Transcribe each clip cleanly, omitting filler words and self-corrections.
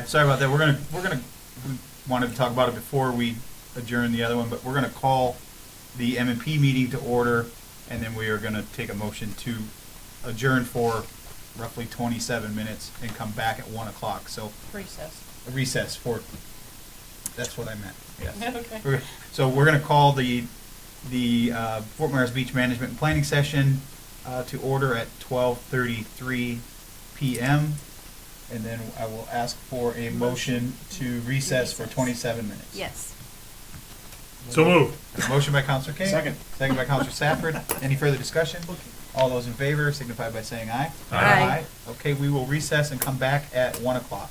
Sorry about that. We wanted to talk about it before we adjourn the other one, but we're gonna call the M&P meeting to order, and then we are gonna take a motion to adjourn for roughly 27 minutes and come back at 1 o'clock. So Recess. a recess for, that's what I meant, yes. Okay. So we're gonna call the Fort Myers Beach Management and Planning session to order at 12:33 p.m. And then I will ask for a motion to recess for 27 minutes. Yes. So moved. Motion by Counselor King. Second. Second by Counselor Safford. Any further discussion? All those in favor signify by saying aye. Aye. Okay, we will recess and come back at 1 o'clock.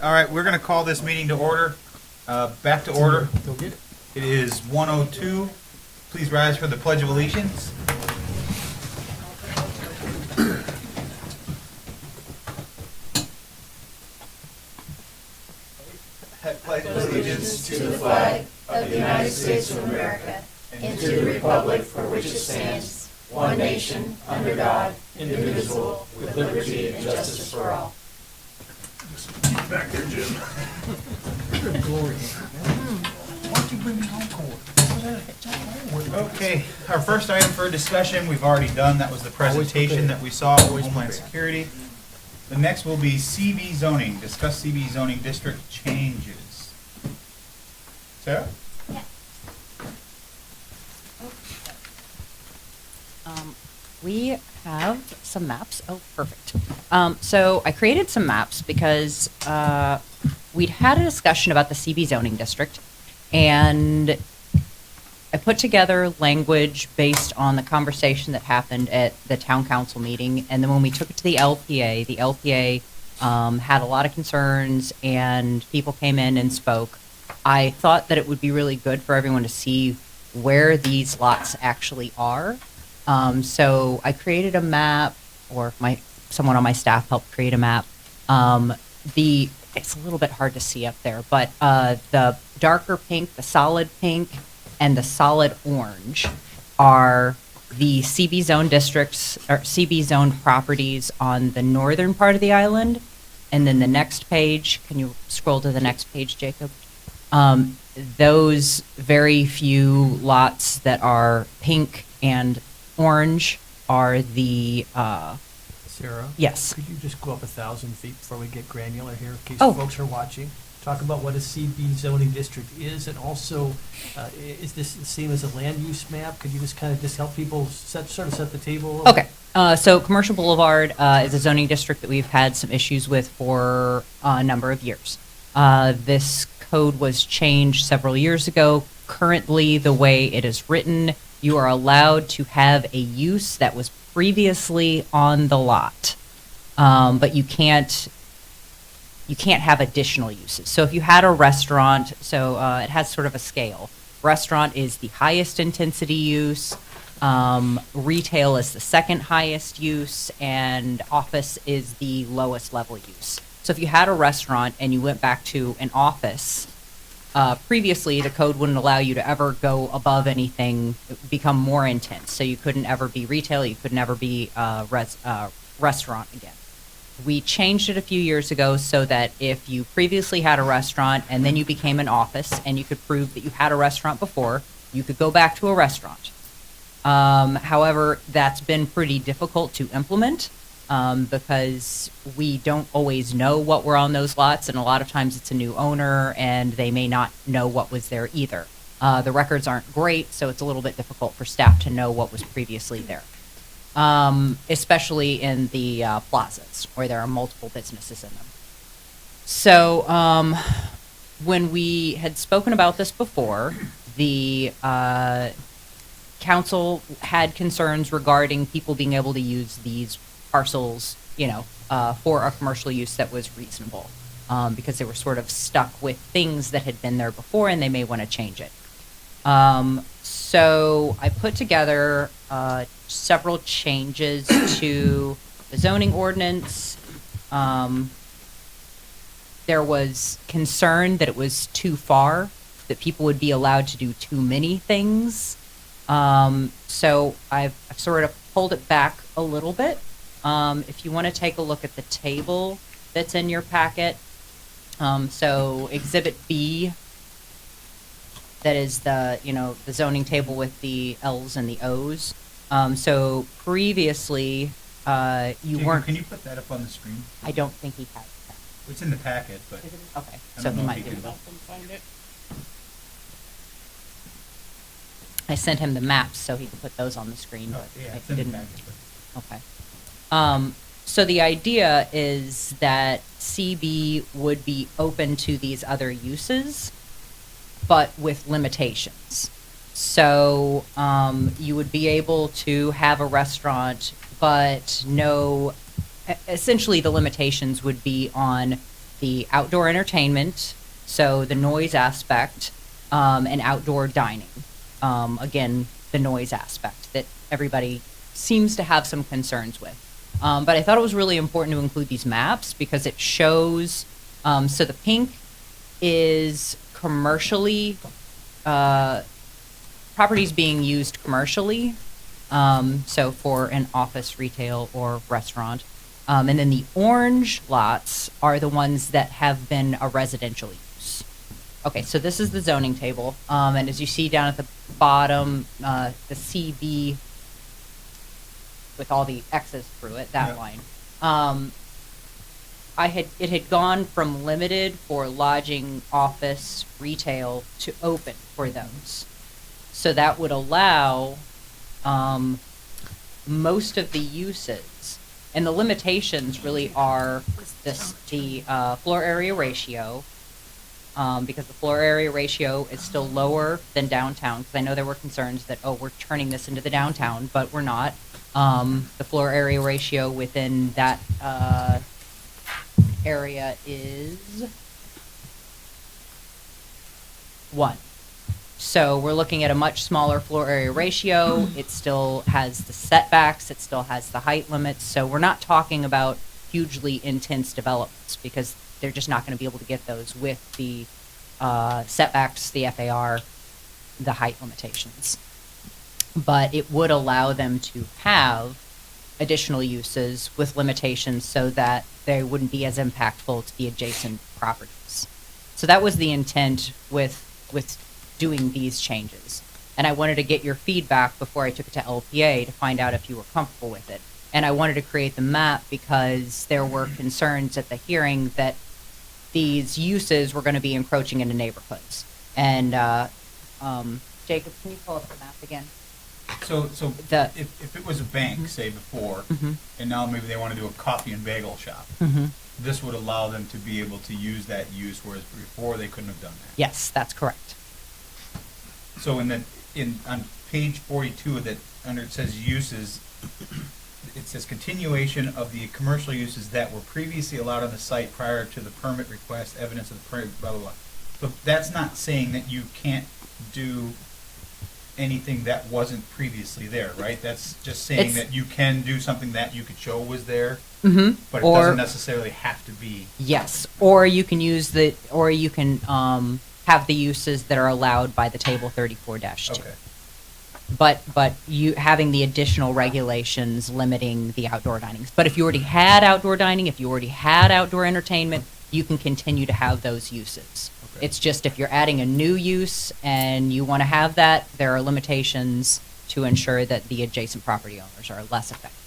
All right, we're going to call this meeting to order. Back to order. Go get it. It is 1:02. Please rise for the Pledge of Allegiance. I pledge allegiance to the flag of the United States of America and to the republic for which it stands, one nation, under God, indivisible, with liberty and justice for all. Back there, Jim. Good glory. Why don't you bring me home court? Okay, our first item for discussion, we've already done, that was the presentation that we saw from Homeland Security. The next will be CB zoning, discuss CB zoning district changes. Sarah? We have some maps. Oh, perfect. So I created some maps because we'd had a discussion about the CB zoning district, and I put together language based on the conversation that happened at the town council meeting. And then when we took it to the LPA had a lot of concerns, and people came in and spoke. I thought that it would be really good for everyone to see where these lots actually are. So I created a map, or someone on my staff helped create a map. It's a little bit hard to see up there, but the darker pink, the solid pink, and the solid orange are the CB zone districts, or CB zone properties on the northern part of the island. And then the next page, can you scroll to the next page, Jacob? Those very few lots that are pink and orange are the, Sarah? yes. Could you just go up 1,000 feet before we get granular here, in case Oh. folks are watching? Talk about what a CB zoning district is, and also, is this the same as a land use map? Could you just kind of just help people set the table? a little Okay, so Commercial Boulevard is a zoning district that we've had some issues with for a number of years. This code was changed several years ago. Currently, the way it is written, you are allowed to have a use that was previously on the lot, but you can't have additional uses. So if you had a restaurant, it has sort of a scale. Restaurant is the highest intensity use, retail is the second highest use, and office is the lowest level use. So if you had a restaurant and you went back to an office, previously the code wouldn't allow you to ever go above anything, it would become more intense. So you couldn't ever be retail, you could never be restaurant again. We changed it a few years ago so that if you previously had a restaurant and then you became an office and you could prove that you had a restaurant before, you could go back to a restaurant. However, that's been pretty difficult to implement because we don't always know what were on those lots, and a lot of times it's a new owner and they may not know what was there either. The records aren't great, so it's a little bit difficult for staff to know what was previously there. Especially in the plazas where there are multiple businesses in them. So when we had spoken about this before, the council had concerns regarding people being able to use these parcels, for a commercial use that was reasonable, because they were sort of stuck with things that had been there before and they may want to change it. So I put together several changes to the zoning ordinance. There was concern that it was too far, that people would be allowed to do too many things. So I've sort of pulled it back a little bit. If you want to take a look at the table that's in your packet, so Exhibit B, that is the zoning table with the L's and the O's. So previously, you Jacob, weren't. can you put that up on the screen? I don't think he has that. It's in the packet, but Okay, I so don't he know if might he be can- able to find it. I sent him the maps so he could put those on the screen, oh, but yeah, I it's in the didn't. packet. But Okay. So the idea is that CB would be open to these other uses, but with limitations. So you would be able to have a restaurant, but essentially the limitations would be on the outdoor entertainment, so the noise aspect, and outdoor dining. Again, the noise aspect that everybody seems to have some concerns with. But I thought it was really important to include these maps because it shows, so the pink is commercially, properties being used commercially, so for an office, retail, or restaurant. And then the orange lots are the ones that have been a residential use. Okay, so this is the zoning table, and as you see down at the bottom, the CB with all the X's through it, that Yeah. line. It had gone from limited for lodging, office, retail to open for those. So that would allow most of the uses. And the limitations really are the floor area ratio, because the floor area ratio is still lower than downtown. Because I know there were concerns that, oh, we're turning this into the downtown, but we're not. The floor area ratio within that area is 1. So we're looking at a much smaller floor area ratio. It still has the setbacks. It still has the height limits. So we're not talking about hugely intense developments because they're just not going to be able to get those with the setbacks, the FAR, the height limitations. But it would allow them to have additional uses with limitations so that they wouldn't be as impactful to the adjacent properties. So that was the intent with doing these changes. And I wanted to get your feedback before I took it to LPA to find out if you were comfortable with it. And I wanted to create the map because there were concerns at the hearing that these uses were going to be encroaching into neighborhoods. And Jacob, can you pull up the map again? So The- if it was a bank, say before, Mhm. and now maybe they want to do a coffee and bagel shop, Mm-hmm. this would allow them to be able to use that use, whereas before they couldn't have done that. Yes, that's correct. So on page 42 that under it says uses, it says continuation of the commercial uses that were previously allowed on the site prior to the permit request, evidence of the permit, blah, blah, blah. But that's not saying that you can't do anything that wasn't previously there, right? That's just saying It's- that you can do something that you could show was there, Mm-hmm. but it doesn't necessarily have to be. Yes, or you can have the uses that are allowed by the table 34-2. Okay. But you having the additional regulations limiting the outdoor dining. But if you already had outdoor dining, if you already had outdoor entertainment, you can continue to have those uses. Okay. It's just if you're adding a new use and you want to have that, there are limitations to ensure that the adjacent property owners are less affected.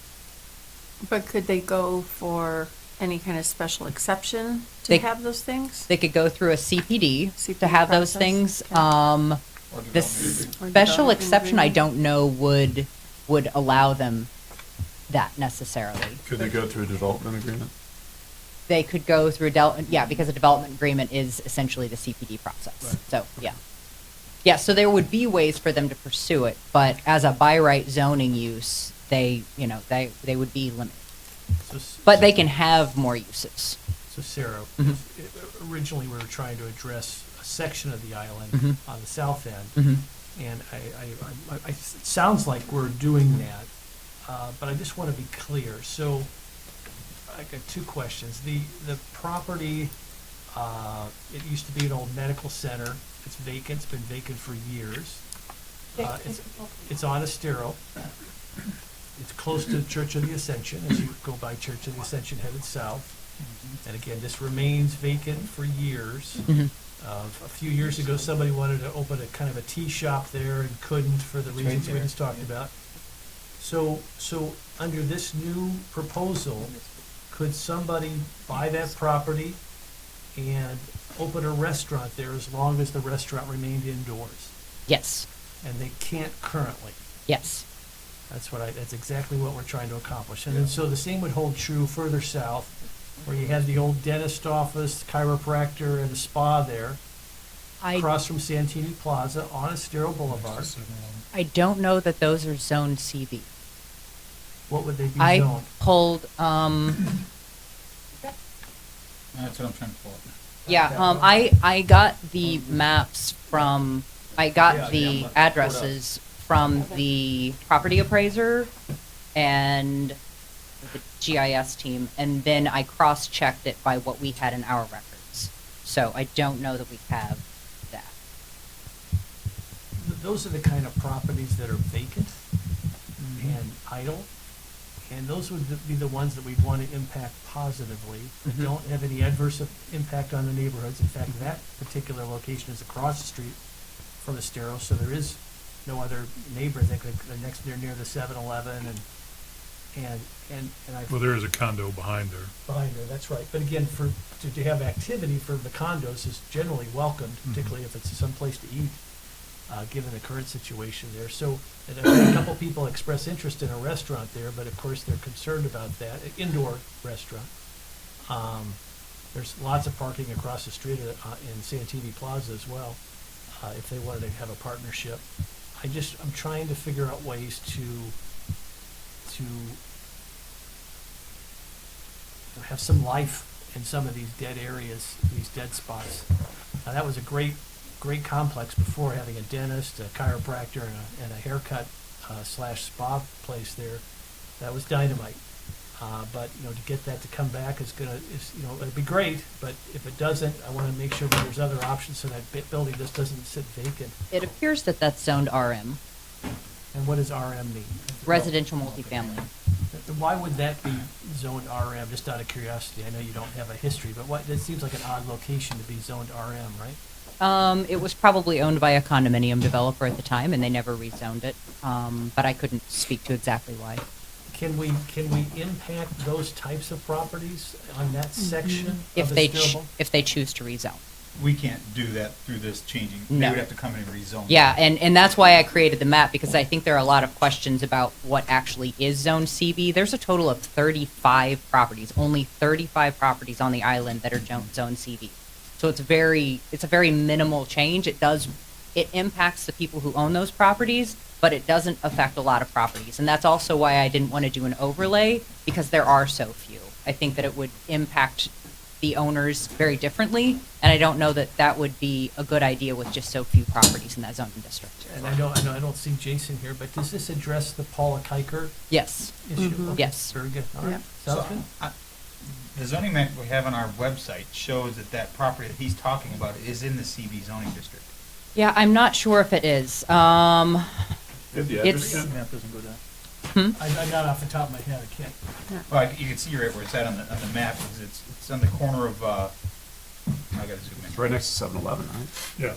But could they go for any kind of special exception to They- have those things? They could go through a CPD to CPD have those process? things. Okay. Or The development. Or special development exception, I agreement? don't know would allow them that necessarily. Could they go through a development agreement? They could go through because a development agreement is essentially the CPD process. Right. So, yeah. Yeah, so there would be ways for them to pursue it, but as a by right zoning use, they would be limited. But they can have more uses. So Sarah, Mhm. originally we were trying to address a section of the island Mhm. on the south end. Mhm. And it sounds like we're doing that, but I just want to be clear. So I got two questions. The property, it used to be an old medical center. It's vacant. It's been vacant for years. It's on Estero. It's close to Church of the Ascension, as you go by Church of the Ascension headed south. And again, this remains vacant for years. Mhm. A few years ago, somebody wanted to open a kind of a tea shop there and couldn't for the It's right reasons we there. just talked about. So under this new proposal, could somebody buy that property and open a restaurant there as long as the restaurant remained indoors? Yes, And they can't currently. yes. That's exactly what we're trying to accomplish. And then, so the same would hold true further south, where you had the old dentist office, chiropractor, and the spa there, across from Santini Plaza on Estero Boulevard. I don't know that those are zone CB. What would they be I zoned? pulled, That's what I'm trying to pull up. Yeah, I got the maps from, I got the addresses from the property appraiser and the GIS team, and then I cross-checked it by what we had in our records. So I don't know that we have that. Those are the kind of properties that are vacant and idle, and those would be the ones that we'd want to impact positively, that don't have any adverse impact on the neighborhoods. In fact, that particular location is across the street from Estero, so there is no other neighbor that could, they're near the 7-Eleven and I've. Well, there is a condo behind there. Behind there, that's right. But again, to have activity for the condos is generally welcomed, particularly if it's someplace to eat, given the current situation there. So, and I've had a couple people express interest in a restaurant there, but of course they're concerned about that, an indoor restaurant. There's lots of parking across the street in Santini Plaza as well, if they wanted to have a partnership. I'm trying to figure out ways to have some life in some of these dead areas, these dead spots. That was a great complex before, having a dentist, a chiropractor, and a haircut slash spa place there. That was dynamite. But to get that to come back it'd be great. But if it doesn't, I want to make sure that there's other options so that building just doesn't sit vacant. It appears that that's zoned RM, And what does RM mean? residential multifamily. Why would that be zoned RM? Just out of curiosity, I know you don't have a history, but it seems like an odd location to be zoned RM, right? It was probably owned by a condominium developer at the time, and they never rezoned it. But I couldn't speak to exactly why. Can we impact those types of properties on that section If of they Estero? if they choose to rezone. We can't do that through this changing. They No. would have to come in and rezone. Yeah, and that's why I created the map, because I think there are a lot of questions about what actually is Zone CB. There's a total of 35 properties, only 35 properties on the island that are Zone CB. So it's a very minimal change. It impacts the people who own those properties, but it doesn't affect a lot of properties. And that's also why I didn't want to do an overlay, because there are so few. I think that it would impact the owners very differently, and I don't know that that would be a good idea with just so few properties in that zoning district. And I don't see Jason here, but does this address the Paula Kiker Yes. issue? Okay, Yes. Very good. All right. Yep. Sounds So, good. the zoning map we have on our website shows that property that he's talking about is in the CB zoning district. Yeah, I'm not sure if it is. Yeah, the It's- address again? Map doesn't go down. I'm not off the top of my head, I can't. Well, you can see right where it's at on the map, because it's on the corner of, I gotta zoom in. It's right next to 7-Eleven, right? Yeah.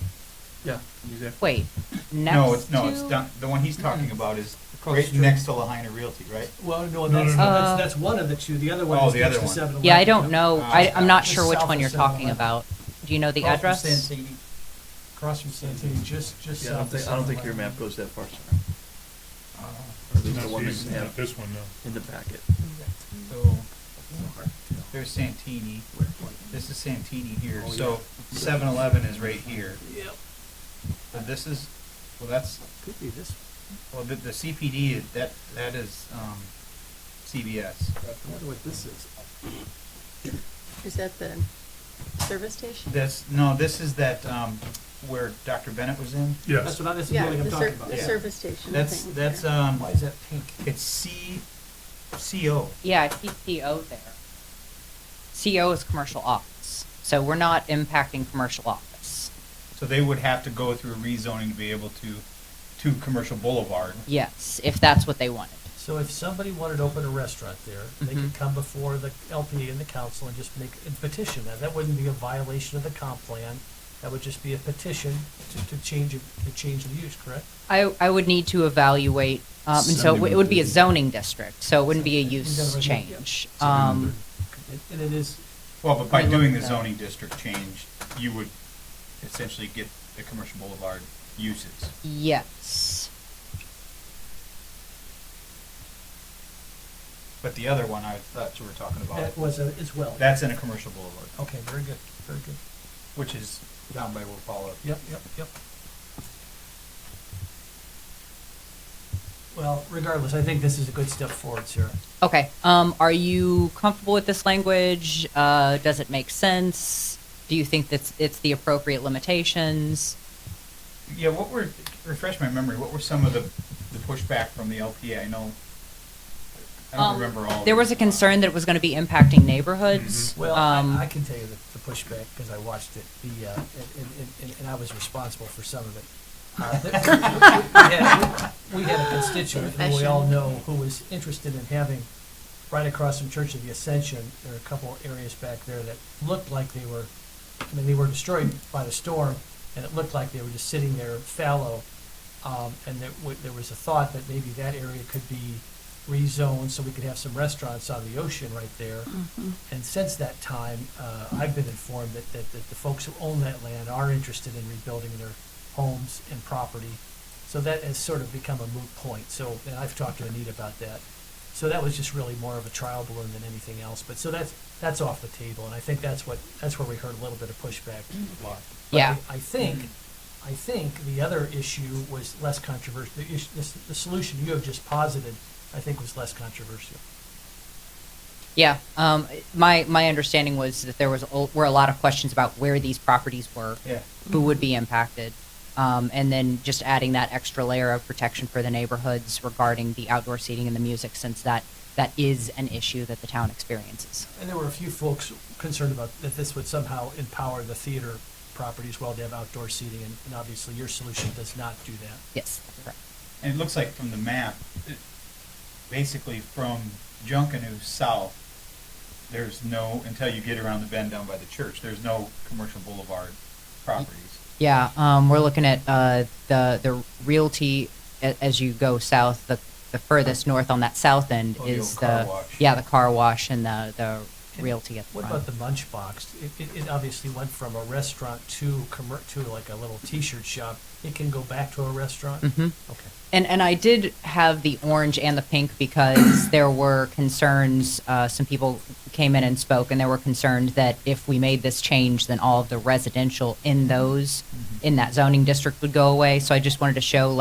Yeah, exactly. Wait, next No, it's to- down, the one he's talking about is Across the right street. next to Lahaina Realty, right? Well, no, No, that's, no, no. that's one of the two. The other one Oh, is the next other to one. 7-Eleven. Yeah, I don't know. I'm not Just sure which south one of you're talking 7-Eleven. about. Do you know the Across from address? Santini. Across from Santini, just Yeah, south of I don't think 7-Eleven. your map goes that far, sir. Uh, Or at least Not the one that these- you not have this one, no. in the packet. So, there's Santini. This is Santini here. Oh, So 7-Eleven is right here. Yep. And this is, well, that's, Could be this. well, the CPD, that is CBS. I wonder what this is. Is that the service station? No, this is that, where Dr. Bennett was in. Yes. That's the Yeah, building I'm the talking about. the Yeah. service station. I That's, think, that's, yeah. Why is that pink? it's CO. Yeah, I see CO there. CO is commercial office, so we're not impacting commercial office. So they would have to go through rezoning to be able to Commercial Boulevard. Yes, if that's what they wanted. So if somebody wanted to open a restaurant there, they could Mhm. come before the LPA and the council and just make a petition. Now, that wouldn't be a violation of the comp plan. That would just be a petition to change the use, correct? I would need to evaluate, and so it would be a zoning district, so it wouldn't be a use change. And it is, Well, but by Let me look doing at the that. zoning district change, you would essentially get the Commercial Boulevard uses. Yes. But the other one I thought you were talking about, that was as well. that's in a Commercial Boulevard, Okay, very good, very good. which is down by where Paula. Yep, yep, yep. Well, regardless, I think this is a good step forward, Sarah. Okay. Are you comfortable with this language? Does it make sense? Do you think that it's the appropriate limitations? Yeah, refresh my memory, what were some of the pushback from the LPA? I don't remember all. There was a concern that it was going to be impacting neighborhoods. Well, Um, I can tell you the pushback because I watched it, and I was responsible for some of it. We had a constituent who we all know who was interested in having, right across from Church of the Ascension, there are a couple areas back there that looked like they were destroyed by the storm, and it looked like they were just sitting there fallow. And there was a thought that maybe that area could be rezoned so we could have some restaurants on the ocean right there. And since that time, I've been informed that the folks who own that land are interested in rebuilding their homes and property. So that has sort of become a moot point. So, and I've talked to Anita about that. So that was just really more of a trial balloon than anything else. But so that's off the table, and I think that's where we heard a little bit of pushback. But Yeah. I think the other issue was less controversial. The solution you have just posited, I think, was less controversial. Yeah. My understanding was that there were a lot of questions about where these properties were, Yeah. who would be impacted, and then just adding that extra layer of protection for the neighborhoods regarding the outdoor seating and the music, since that is an issue that the town experiences. And there were a few folks concerned about that this would somehow empower the theater property as well to have outdoor seating, and obviously your solution does not do that. Yes. Correct. And it looks like from the map, basically from Junkanoo south, there's no, until you get around the bend down by the church, there's no commercial boulevard properties. Yeah, we're looking at the realty as you go south. The furthest north on that south end Oh, the is old car wash. the car wash and the realty at the What front. about the Munch Box? It obviously went from a restaurant to like a little T-shirt shop. It can go back to a restaurant? Mhm. Okay. And I did have the orange and the pink because there were concerns, some people came in and spoke, and there were concerns that if we made this change, then all of the residential in that zoning district would go away. So I just wanted to show,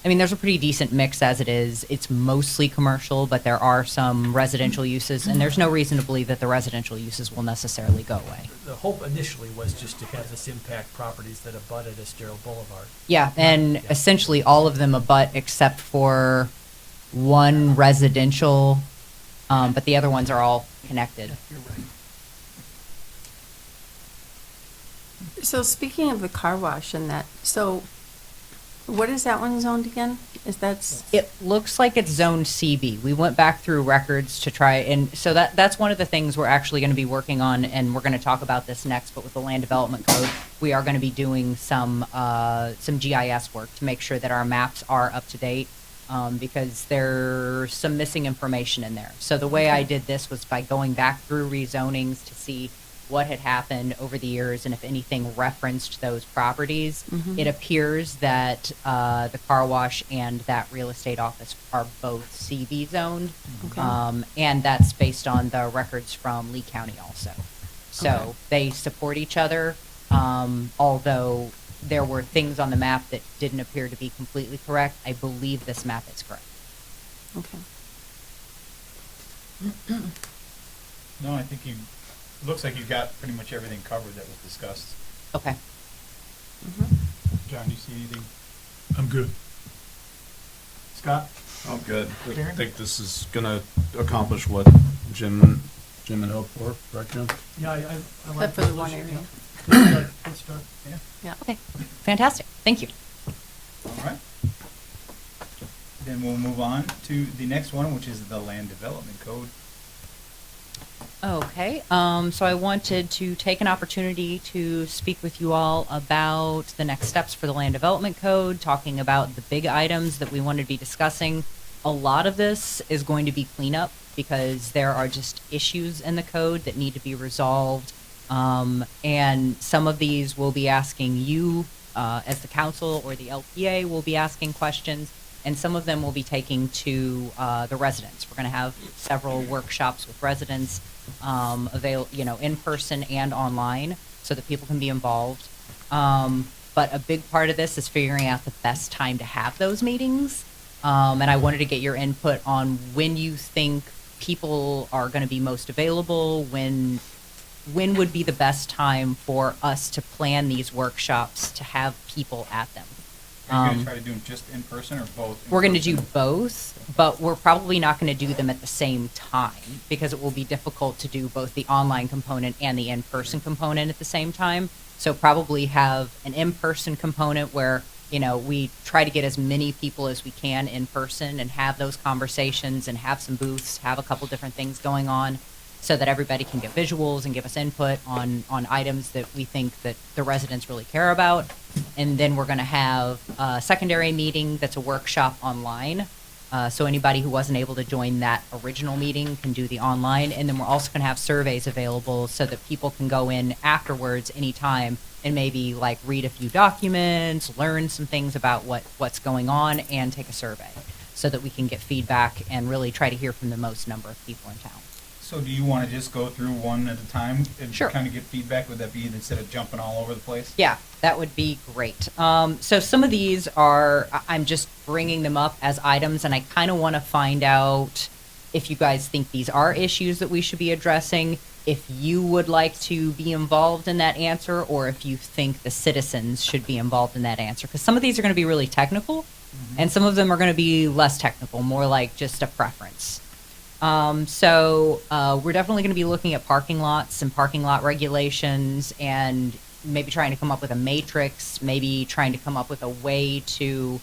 there's a pretty decent mix as it is. It's mostly commercial, but there are some residential uses, and there's no reason to believe that the residential uses will necessarily go away. The hope initially was just to have this impact properties that abutted Estero Boulevard. Yeah, and essentially all of them abut except for one residential, but the other ones are all connected. You're right. So speaking of the car wash and that, so what is that one zoned again? It looks like it's zoned CB. We went back through records to try, and so that's one of the things we're actually going to be working on, and we're going to talk about this next, but with the Land Development Code, we are going to be doing some GIS work to make sure that our maps are up to date, because there's some missing information in there. So the way I did this was by going back through rezonings to see what had happened over the years and if anything referenced those properties. It appears that the car wash and that real estate office are both CB zoned. Okay. And that's based on the records from Lee County also. So Okay. they support each other, although there were things on the map that didn't appear to be completely correct. I believe this map is correct. Okay. No, I think looks like you've got pretty much everything covered that was discussed. Okay. John, you see anything? I'm good. Scott? I'm good. I Karen? think this is gonna accomplish what Jim and hoped for, right, Jim? Yeah, I like Except for the one solution, area. yeah. Good start. Yeah. Yeah. Okay. Fantastic. Thank you. All right. Then we'll move on to the next one, which is the Land Development Code. Okay, so I wanted to take an opportunity to speak with you all about the next steps for the Land Development Code, talking about the big items that we wanted to be discussing. A lot of this is going to be cleanup because there are just issues in the code that need to be resolved. And some of these will be asking you, as the council, or the LPA will be asking questions, and some of them will be taking to the residents. We're going to have several workshops with residents, in person and online, so that people can be involved. But a big part of this is figuring out the best time to have those meetings. and I wanted to get your input on when you think people are going to be most available, when would be the best time for us to plan these workshops to have people at them. Are you going to try to do them just in person or both? We're going to do both, but we're probably not going to do them at the same time because it will be difficult to do both the online component and the in-person component at the same time. So probably have an in-person component where, you know, we try to get as many people as we can in person and have those conversations and have some booths, have a couple different things going on so that everybody can get visuals and give us input on items that we think that the residents really care about. And then we're going to have a secondary meeting that's a workshop online. So anybody who wasn't able to join that original meeting can do the online. And then we're also going to have surveys available so that people can go in afterwards anytime and maybe like read a few documents, learn some things about what's going on, and take a survey so that we can get feedback and really try to hear from the most number of people in town. So do you want to just go through one at a time and Sure. kind of get feedback? Would that be instead of jumping all over the place? Yeah, that would be great. So some of these are, I'm just bringing them up as items, and I kind of want to find out if you guys think these are issues that we should be addressing, if you would like to be involved in that answer, or if you think the citizens should be involved in that answer. Because some of these are going to be really technical, and some of them are going to be less technical, more like just a preference. So we're definitely going to be looking at parking lots and parking lot regulations and maybe trying to come up with a matrix, maybe trying to come up with a way to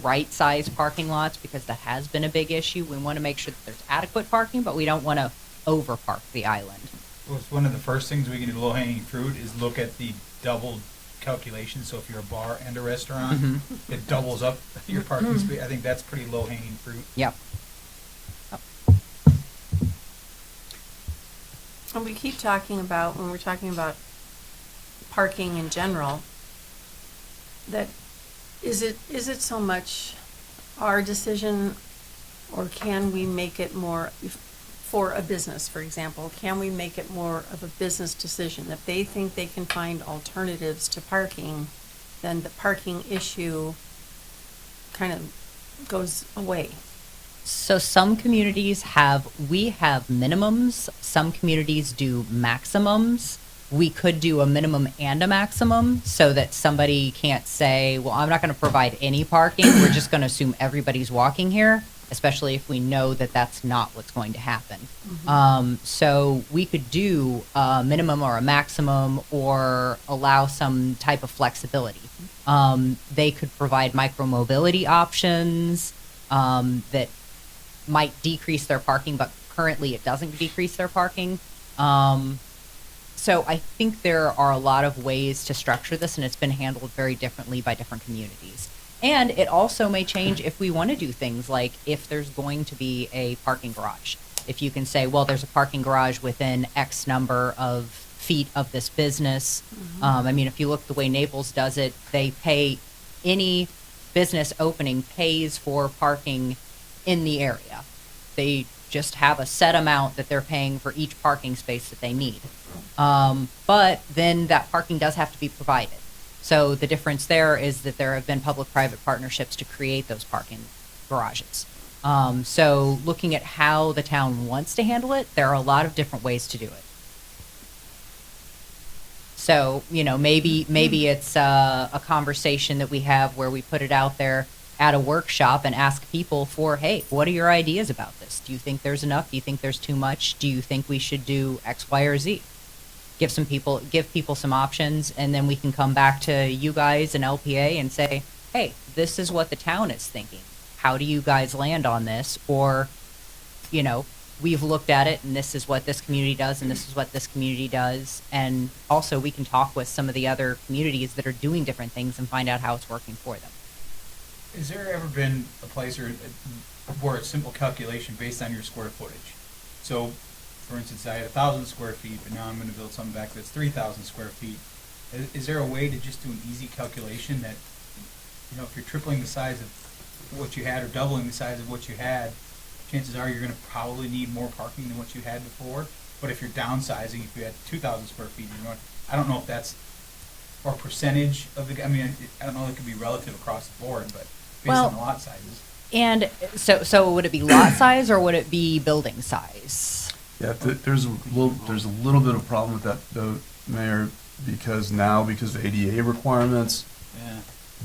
right size parking lots because that has been a big issue. We want to make sure that there's adequate parking, but we don't want to over park the island. Well, it's one of the first things we can do, low-hanging fruit, is look at the double calculation. So if you're a bar and a restaurant, it doubles up your parking space. I think that's pretty low-hanging fruit. Yep. And we keep talking about, when we're talking about parking in general, that is it so much our decision, or can we make it more, for a business, for example, can we make it more of a business decision? If they think they can find alternatives to parking, then the parking issue kind of goes away. So some communities we have minimums. Some communities do maximums. We could do a minimum and a maximum so that somebody can't say, well, I'm not going to provide any parking. We're just going to assume everybody's walking here, especially if we know that that's not what's going to happen. So we could do a minimum or a maximum or allow some type of flexibility. They could provide micromobility options that might decrease their parking, but currently it doesn't decrease their parking. So I think there are a lot of ways to structure this, and it's been handled very differently by different communities. And it also may change if we want to do things like if there's going to be a parking garage. If you can say, well, there's a parking garage within X number of feet of this business. I mean, if you look the way Naples does it, they pay, any business opening pays for parking in the area. They just have a set amount that they're paying for each parking space that they need. But then that parking does have to be provided. So the difference there is that there have been public-private partnerships to create those parking garages. So looking at how the town wants to handle it, there are a lot of different ways to do it. So, you know, maybe it's a conversation that we have where we put it out there at a workshop and ask people for, hey, what are your ideas about this? Do you think there's enough? Do you think there's too much? Do you think we should do X, Y, or Z? Give people some options, and then we can come back to you guys and LPA and say, hey, this is what the town is thinking. How do you guys land on this? Or, you know, we've looked at it, and this is what this community does, and this is what this community does. And also we can talk with some of the other communities that are doing different things and find out how it's working for them. Has there ever been a place where it's simple calculation based on your square footage? So, for instance, I had 1,000 square feet, but now I'm going to build something back that's 3,000 square feet. Is there a way to just do an easy calculation that, you know, if you're tripling the size of what you had or doubling the size of what you had, chances are you're going to probably need more parking than what you had before. But if you're downsizing, if you had 2,000 square feet, you know, I don't know if that's, or percentage of the, I mean, I don't know if it could be relative across the board, but based on the lot sizes. And so would it be lot size or would it be building size? Yeah, there's a little bit of problem with that though, Mayor, because of ADA requirements, Yeah.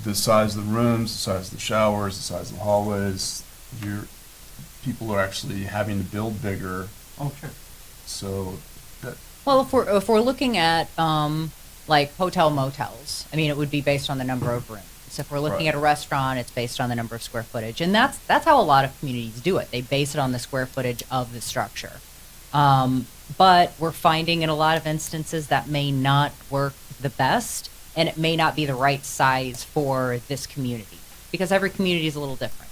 the size of the rooms, the size of the showers, the size of the hallways, people are actually having to build bigger, Oh, sure. so that, Well, if we're looking at like hotel motels, I mean, it would be based on the number of rooms. If we're looking Right. at a restaurant, it's based on the number of square footage, and that's how a lot of communities do it. They base it on the square footage of the structure. But we're finding in a lot of instances that may not work the best, and it may not be the right size for this community because every community is a little different.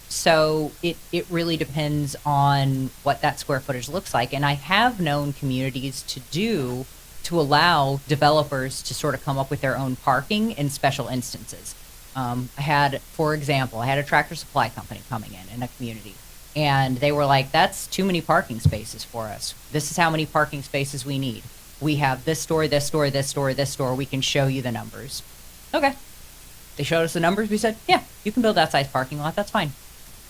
So it really depends on what that square footage looks like. And I have known communities to allow developers to sort of come up with their own parking in special instances. For example, I had a Tractor Supply company coming in a community, and they were like, that's too many parking spaces for us. This is how many parking spaces we need. We have this store, this store, this store, this store. We can show you the numbers. Okay. They showed us the numbers. We said, yeah, you can build that size parking lot. That's fine.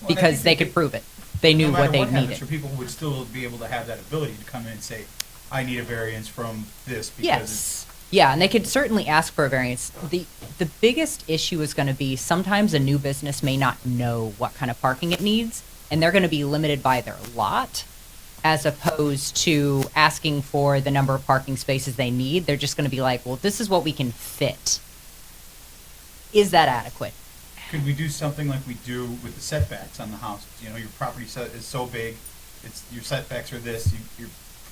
Well, and I Because think they that could prove it. They knew no matter what they happens, needed. for people would still be able to have that ability to come in and say, I need a variance from this because Yes. Yeah, and they could certainly ask for a variance. The biggest issue is going to be sometimes a new business may not know what kind of parking it needs, and they're going to be limited by their lot as opposed to asking for the number of parking spaces they need. They're just going to be like, well, this is what we can fit. Is that adequate? could we do something like we do with the setbacks on the house? You know, your property is so big, your setbacks are this, your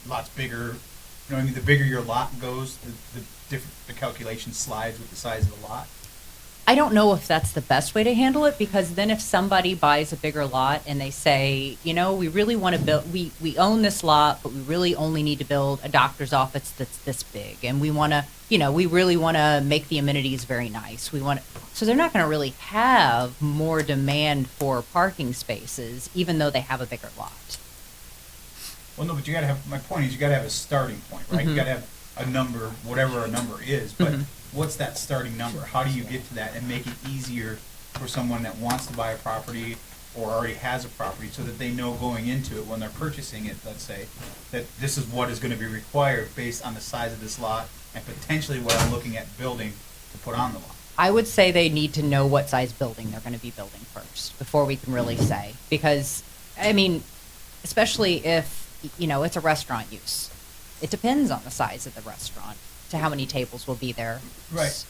lot's bigger. You know what I mean? The bigger your lot goes, the calculation slides with the size of the lot. I don't know if that's the best way to handle it, because then if somebody buys a bigger lot and they say, you know, we really want to build, we own this lot, but we really only need to build a doctor's office that's this big, and we want to, you know, we really want to make the amenities very nice. So they're not going to really have more demand for parking spaces, even though they have a bigger lot. Well, no, but you gotta have, my point is you gotta have a starting point, right? You gotta have a number, whatever a number is, but what's that starting number? How do you get to that and make it easier for someone that wants to buy a property or already has a property so that they know going into it when they're purchasing it, let's say, that this is what is gonna be required based on the size of this lot and potentially what I'm looking at building to put on the lot? I would say they need to know what size building they're going to be building first before we can really say. Because, I mean, especially if, you know, it's a restaurant use. It depends on the size of the restaurant to how many tables will be there. Right.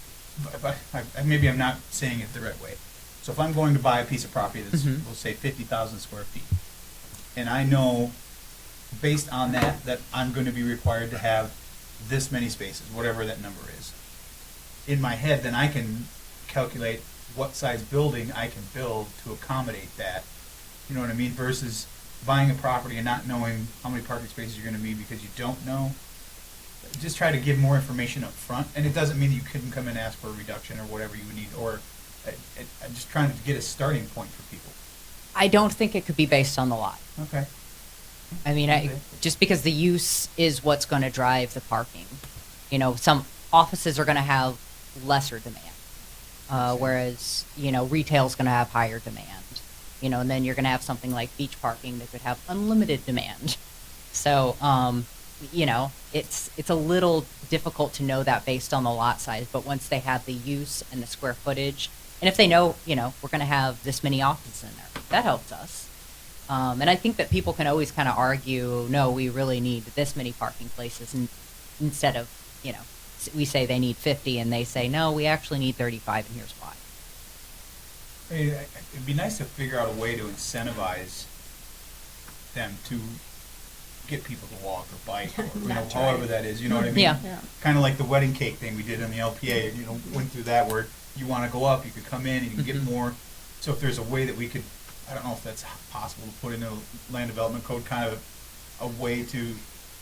But maybe I'm not saying it the right way. So if I'm going to buy a piece of property that's, we'll say 50,000 square feet, and I know based on that I'm going to be required to have this many spaces, whatever that number is. In my head, then I can calculate what size building I can build to accommodate that. You know what I mean? Versus buying a property and not knowing how many parking spaces you're going to need because you don't know. Just try to give more information up front, and it doesn't mean that you couldn't come and ask for a reduction or whatever you would need, or I'm just trying to get a starting point for people. I don't think it could be based on the lot. Okay. I mean, Okay. just because the use is what's going to drive the parking. You know, some offices are going to have lesser demand, whereas, you know, retail's going to have higher demand. You know, and then you're going to have something like beach parking that could have unlimited demand. So, you know, it's a little difficult to know that based on the lot size, but once they have the use and the square footage, and if they know, you know, we're going to have this many offices in there, that helps us. And I think that people can always kind of argue, no, we really need this many parking places, and instead of, you know, we say they need 50 and they say, no, we actually need 35, and here's why. I mean, it'd be nice to figure out a way to incentivize them to get people to walk or bike, or, you know, Not however drive. that is, you know what I mean? Yeah. Yeah. Kind of like the wedding cake thing we did in the LPA, you know, went through that where you want to go up, you could come in and you can get more. So if there's a way that we could, I don't know if that's possible to put in a land development code, kind of a way to,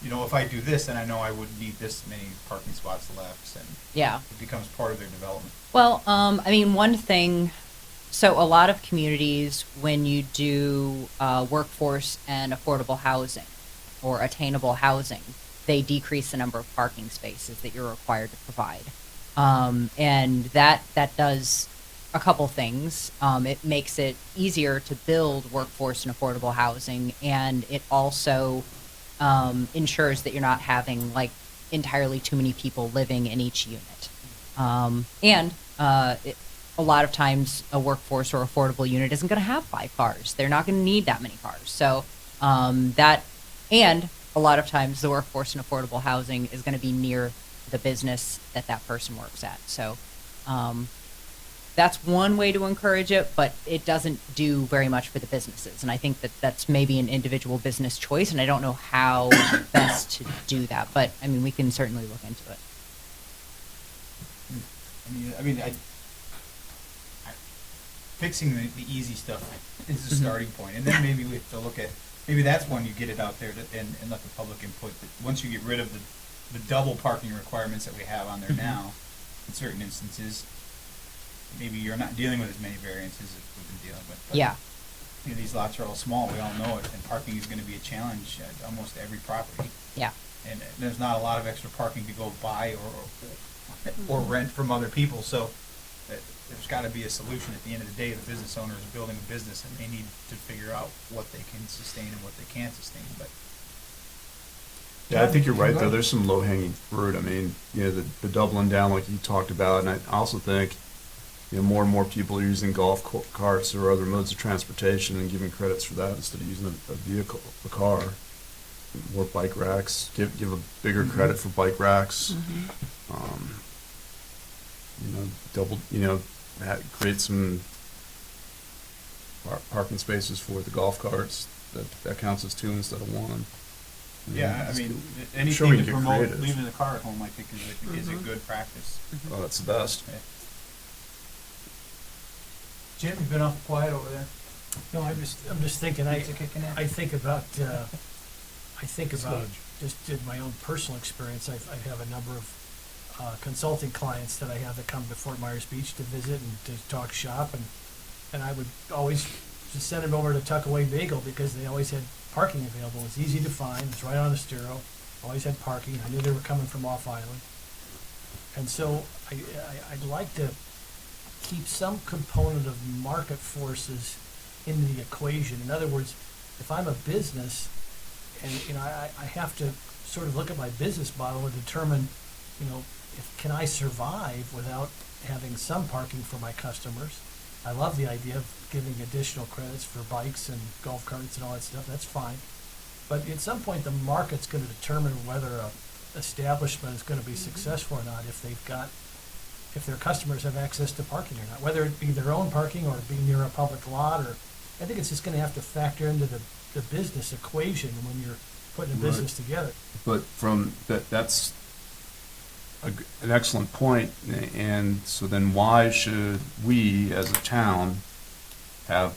you know, if I do this, then I know I would need this many parking spots left, and Yeah. it becomes part of their development. Well, I mean, one thing, so a lot of communities, when you do workforce and affordable housing or attainable housing, they decrease the number of parking spaces that you're required to provide. And that does a couple things. It makes it easier to build workforce and affordable housing, and it also ensures that you're not having like entirely too many people living in each unit. A lot of times a workforce or affordable unit isn't going to have 5 cars. They're not going to need that many cars. So and a lot of times the workforce and affordable housing is going to be near the business that that person works at. So that's one way to encourage it, but it doesn't do very much for the businesses. And I think that that's maybe an individual business choice, and I don't know how best to do that. But, I mean, we can certainly look into it. Fixing the easy stuff is the starting point, and then maybe we have to look at, maybe that's when you get it out there and let the public input, that once you get rid of the double parking requirements that we have on there now, in certain instances, maybe you're not dealing with as many variances as we've been dealing with. But, Yeah. you know, these lots are all small, we all know it, and parking is gonna be a challenge at almost every property. Yeah. And there's not a lot of extra parking to go buy or rent from other people, so there's gotta be a solution. At the end of the day, the business owner is building a business, and they need to figure out what they can sustain and what they can't sustain, but. Yeah, I think you're right, though. There's some low-hanging fruit. I mean, you know, the doubling down like you talked about, and I also think, you know, more and more people are using golf carts or other modes of transportation and giving credits for that instead of using a vehicle, a car. More bike racks, give a bigger credit for bike racks. Create some parking spaces for the golf carts. That counts as 2 instead of 1. Yeah, I mean, sure anything we to can get promote creative. leaving the car at home, I think is a good practice. Oh, that's the best. Yeah. Jim, you've been awful quiet over there. No, I'm just thinking, I think about just in my own personal experience, I have a number of consulting clients that I have that come to Fort Myers Beach to visit and to talk shop, and I would always just send them over to Tuckaway Bagel because they always had parking available. It's easy to find, it's right on the Estero, always had parking. I knew they were coming from off island. And so I'd like to keep some component of market forces into the equation. In other words, if I'm a business, and I have to sort of look at my business model and determine, can I survive without having some parking for my customers? I love the idea of giving additional credits for bikes and golf carts and all that stuff. That's fine. But at some point, the market's going to determine whether a establishment is going to be successful or not if their customers have access to parking or not, whether it be their own parking or be near a public lot, or I think it's just going to have to factor into the business equation when you're putting a business together. But that's an excellent point, and so then why should we as a town have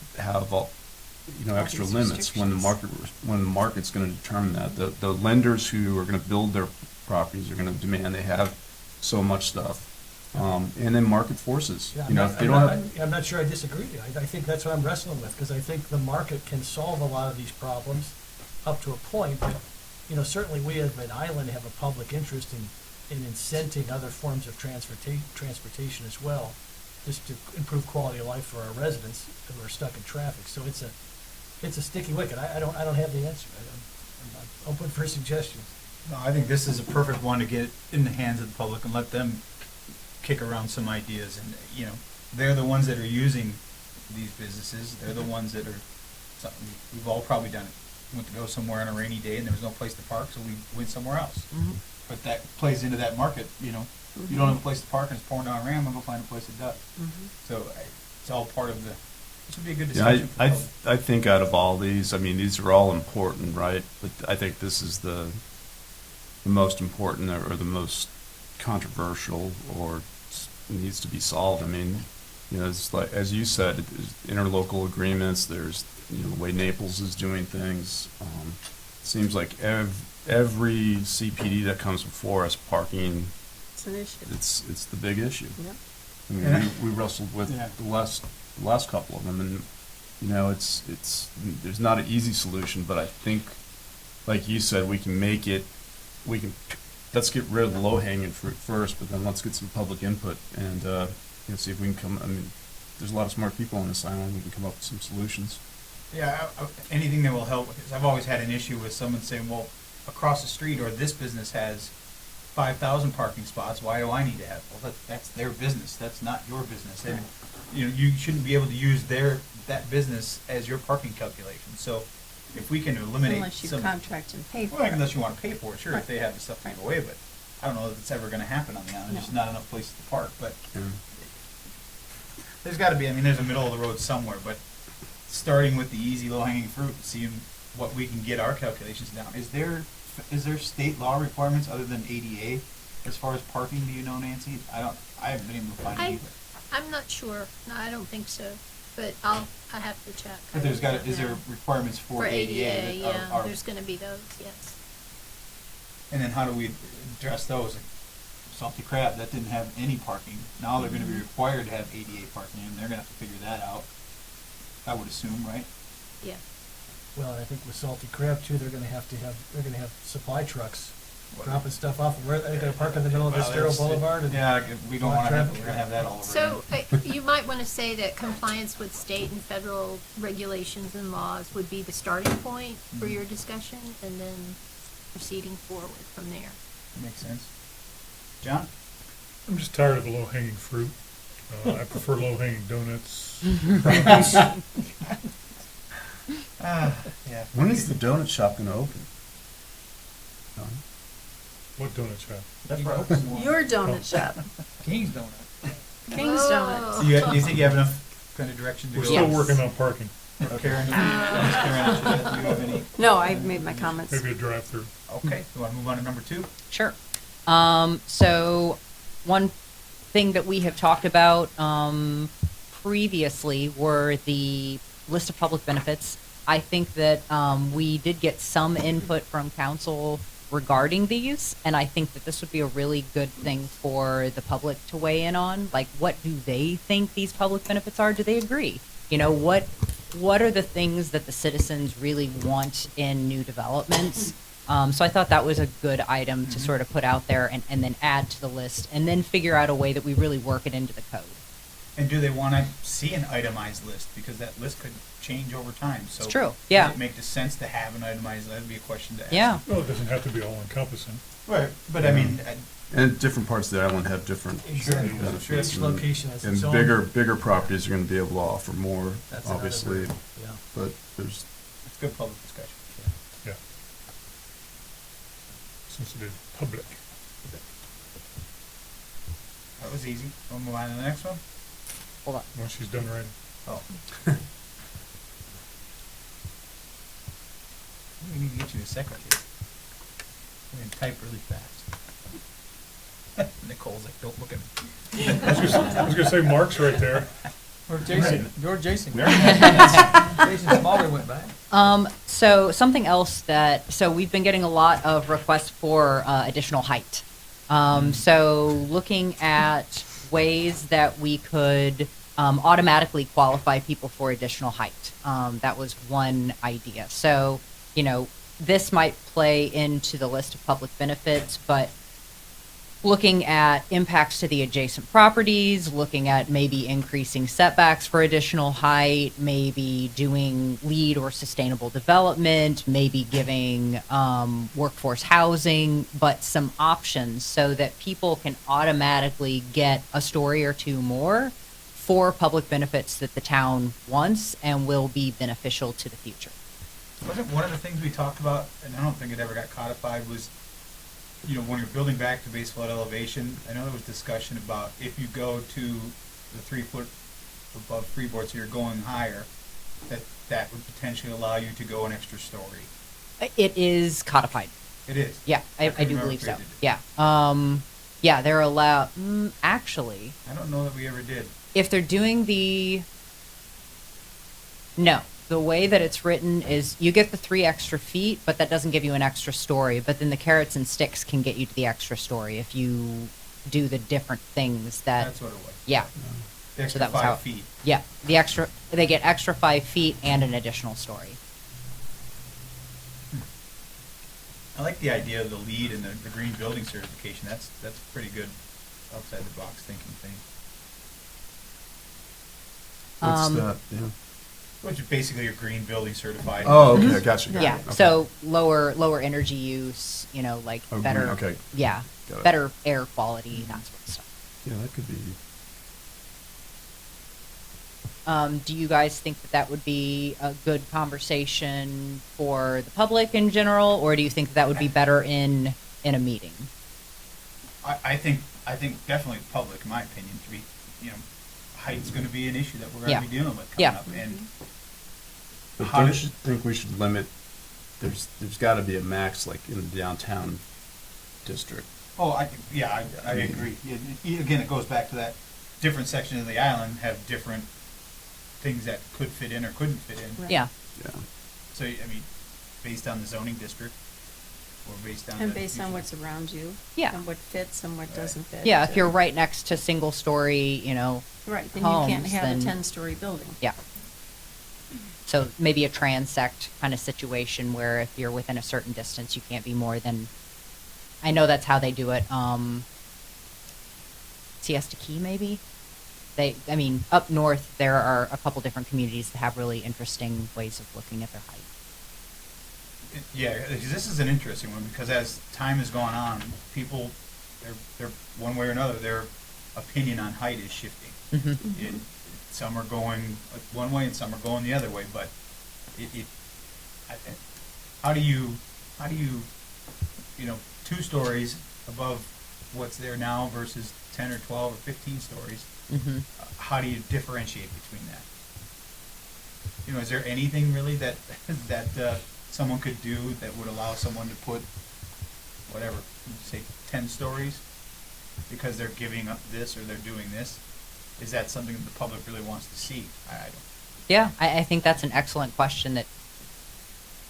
extra these limits when the market's going to determine that? The lenders who are going to build their properties are going to demand they have so much stuff, and then market forces. Yeah, I'm not sure I disagree with you. I think that's what I'm wrestling with, because I think the market can solve a lot of these problems up to a point, but certainly we as an island have a public interest in incenting other forms of transportation as well, just to improve quality of life for our residents who are stuck in traffic. So it's a sticky wicket. I don't have the answer. I'm open for suggestions. No, I think this is a perfect one to get in the hands of the public and let them kick around some ideas. And they're the ones that are using these businesses. They're the ones that are. We've all probably done it. We went to go somewhere on a rainy day and there was no place to park, so we went somewhere else. Mm-hmm. But that plays into that market. You don't have a place to park and it's pouring down rain. I'm gonna go find a place to duck. So it's all part of the. This would be a good discussion. for the public. I think out of all these, these are all important, right? But I think this is the most important or the most controversial or needs to be solved. It's like, as you said, there's interlocal agreements. There's the way Naples is doing things. Seems like every CPD that comes before us, parking, It's an issue. it's the big issue. Yep. We wrestled with the last couple of them, and there's not an easy solution, but I think, like you said, let's get rid of the low hanging fruit first, but then let's get some public input and see if we can there's a lot of smart people on this island, we can come up with some solutions. Yeah, anything that will help, because I've always had an issue with someone saying, well, across the street, or this business has 5,000 parking spots, why do I need to have? Well, that's their business, that's not your business. And, you shouldn't be able to use that business as your parking calculation. So if we can eliminate Unless you some. contract and pay for Well, it. unless you want to pay for it, sure, Right. if they have the stuff to give away, but I don't know if it's ever gonna happen on the island, there's just No. not enough places to park, but Yeah. there's gotta be, I mean, there's a middle of the road somewhere, but starting with the easy low-hanging fruit, and seeing what we can get our calculations down. Is there state law requirements other than ADA as far as parking, do you know, Nancy? I haven't been able to find it either. I'm not sure. No, I don't think so, but I have to check. But is there requirements for ADA that yeah, are, there's gonna be those, yes. and then how do we address those? Salty Crab, that didn't have any parking, now they're gonna be required to have ADA parking, and they're gonna have to figure that out, I would assume, right? Yeah. Well, I think with Salty Crab too, they're gonna have supply trucks dropping stuff off. Where, they're gonna park in the middle of Well, Estero that's- Boulevard and. Yeah, we don't block wanna have, traffic. we're gonna have that all over. So, you might wanna say that compliance with state and federal regulations and laws would be the starting point for your discussion, and then proceeding forward from there. Makes sense. John? I'm just tired of the low-hanging fruit. I prefer low-hanging donuts. Yeah. When is the donut shop gonna open? No? What donut shop? That's right. Your donut shop, King's Donut. King's Oh. Donuts. Do you think you have enough kind of direction to We're go? still Yes. working on parking. Karen, Karen, do you have any? No, I've made my comments. Maybe a drive-through. Okay, you wanna move on to number 2? Sure. So one thing that we have talked about previously were the list of public benefits. I think that we did get some input from council regarding these, and I think that this would be a really good thing for the public to weigh in on. Like, what do they think these public benefits are? Do they agree? What are the things that the citizens really want in new developments? So I thought that was a good item to sort of put out there and then add to the list, and then figure out a way that we really work it into the code. And do they wanna see an itemized list? Because that list could change over time, so. It's true, yeah. Does it make sense to have an itemized, that'd be a question to ask. Yeah. Well, it doesn't have to be all-encompassing. Right, but I mean, And different parts of the island have different Exactly. benefits. Each location has And its own. bigger properties are gonna be able to offer more, That's another obviously, group, yeah. but there's, it's good public discussion. Yeah. Since it is public. That was easy. We'll move on to the next one. Hold on. Once she's done writing. Oh. We need to get you a secretary. You can type really fast. Nicole's like, don't look at me. I was gonna say Mark's right there. Or Jason, George Jason. There you Jason's mother went by. So something else so we've been getting a lot of requests for additional height. So looking at ways that we could automatically qualify people for additional height. That was one idea. So, this might play into the list of public benefits, but looking at impacts to the adjacent properties, looking at maybe increasing setbacks for additional height, maybe doing LEED or sustainable development, maybe giving workforce housing, but some options so that people can automatically get a story or two more for public benefits that the town wants and will be beneficial to the future. Wasn't one of the things we talked about, and I don't think it ever got codified, was, when you're building back to base flood elevation, I know there was discussion about if you go to the 3 foot above freeboard, so you're going higher, that would potentially allow you to go an extra story. It is codified. It is. Yeah, I couldn't do remember believe if we so. did. Yeah. Yeah, they're allowed, actually, I don't know that we ever did. if they're doing no, the way that it's written is you get the 3 extra feet, but that doesn't give you an extra story. But then the carrots and sticks can get you to the extra story if you do the different things That's what it was. yeah, The extra that was how- 5 feet. yeah, they get extra 5 feet and an additional story. I like the idea of the LEED and the green building certification. That's pretty good outside the box thinking thing. What's Um, that? Yeah. Which is basically your green building certified. Oh, okay, gotcha. got Yeah, it, okay. so lower energy use, you know, like Oh, green, better, okay. yeah, Got it. better air quality, that sort of stuff. Yeah, that could be. Do you guys think that that would be a good conversation for the public in general, or do you think that would be better in a meeting? I think definitely public, in my opinion, to be, you know, height's gonna be an issue that we're Yeah. gonna be dealing with Yeah. coming up, and But How don't does- you think we should limit? There's got to be a max, like in the downtown district. oh, I agree. Again, it goes back to that different sections of the island have different things that could fit in or couldn't fit in. Right. Yeah, Yeah. So, I mean, based on the zoning district, or based on. And the based on future- what's around you. Yeah. And what fits and what doesn't fit. yeah, if you're right next to single-story, you know, Right, then you can't homes, have a then- 10-story building. yeah. So maybe a transect kind of situation where if you're within a certain distance, you can't be more than, I know that's how they do it, Siesta Key maybe? I mean, up north, there are a couple different communities that have really interesting ways of looking at their height. Yeah, 'cause this is an interesting one, because as time has gone on, people, they're, one way or another, their opinion on height is shifting. Mm-hmm. Some are going one way and some are going the other way, but how do you, you know, 2 stories above what's there now versus 10 or 12 or 15 stories, Mm-hmm. how do you differentiate between that? You know, is there anything really that someone could do that would allow someone to put whatever, say 10 stories, because they're giving up this or they're doing this? Is that something that the public really wants to see? I don't. Yeah, I think that's an excellent question that,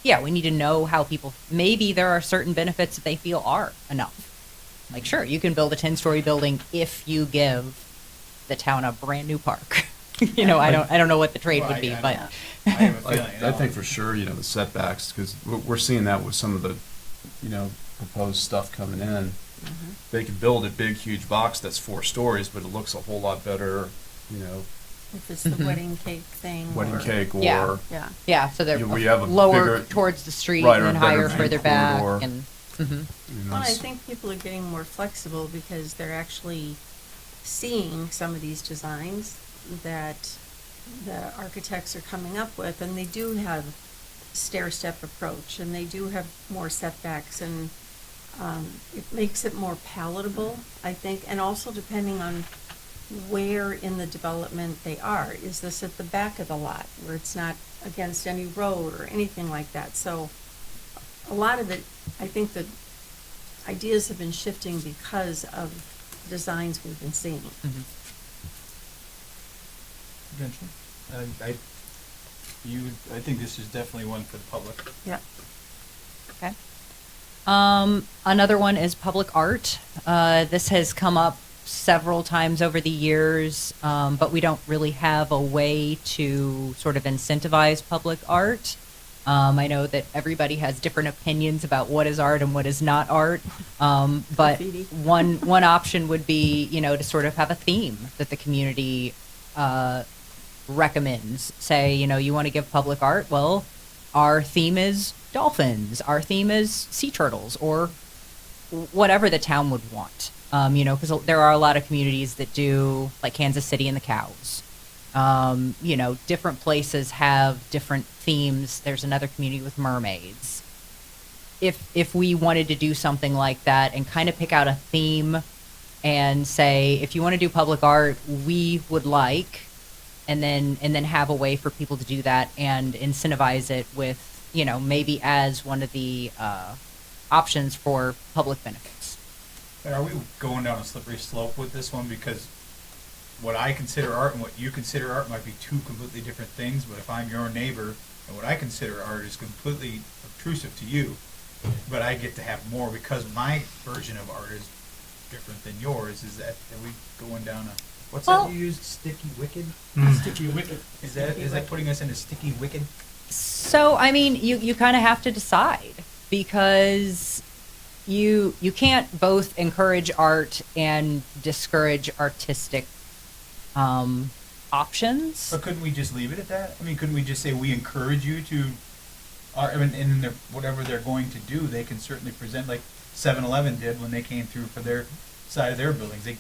yeah, we need to know how people, maybe there are certain benefits that they feel are enough. Like, sure, you can build a 10-story building if you give the town a brand new park. You know, I don't know what the trade Well, would be, I but. don't- I have a I, feeling. I think for sure, you know, the setbacks, because we're seeing that with some of the, you know, proposed stuff coming in. They could build a big, huge box that's 4 stories, but it looks a whole lot better, you know, If it's the Mhm. wedding cake thing. wedding or- cake or. Yeah. Yeah. Yeah, so they're We have a lower bigger- towards the street Right, and or then a better higher view further back corridor. and, mhm. You know, Well, I s- think people are getting more flexible because they're actually seeing some of these designs that the architects are coming up with, and they do have stair-step approach, and they do have more setbacks, and it makes it more palatable, I think, and also depending on where in the development they are. Is this at the back of the lot, where it's not against any road or anything like that? So a lot of it, I think that ideas have been shifting because of designs we've been seeing. Mhm. Eventually. I think this is definitely one for the public. Yeah. Okay. Another one is public art. This has come up several times over the years, but we don't really have a way to sort of incentivize public art. I know that everybody has different opinions about what is art and what is not art, but Graffiti. one option would be, you know, to sort of have a theme that the community recommends. Say, you know, you want to give public art, well, our theme is dolphins, our theme is sea turtles, or whatever the town would want. You know, because there are a lot of communities that do, like Kansas City and the cows. You know, different places have different themes. There's another community with mermaids. If we wanted to do something like that and kind of pick out a theme and say, if you want to do public art, we would like, and then have a way for people to do that and incentivize it with, you know, maybe as one of the options for public benefits. But are we going down a slippery slope with this one? Because what I consider art and what you consider art might be 2 completely different things, but if I'm your neighbor and what I consider art is completely obtrusive to you, but I get to have more because my version of art is different than yours, are we going down a, what's Well- that you used, sticky wicked? Sticky wicket. Is that putting us in a sticky wicked? So, I mean, you kind of have to decide, because you can't both encourage art and discourage artistic options. But couldn't we just leave it at that? I mean, couldn't we just say, we encourage you to, I mean, in their, whatever they're going to do, they can certainly present, like 7-Eleven did when they came through for their side of their buildings. They,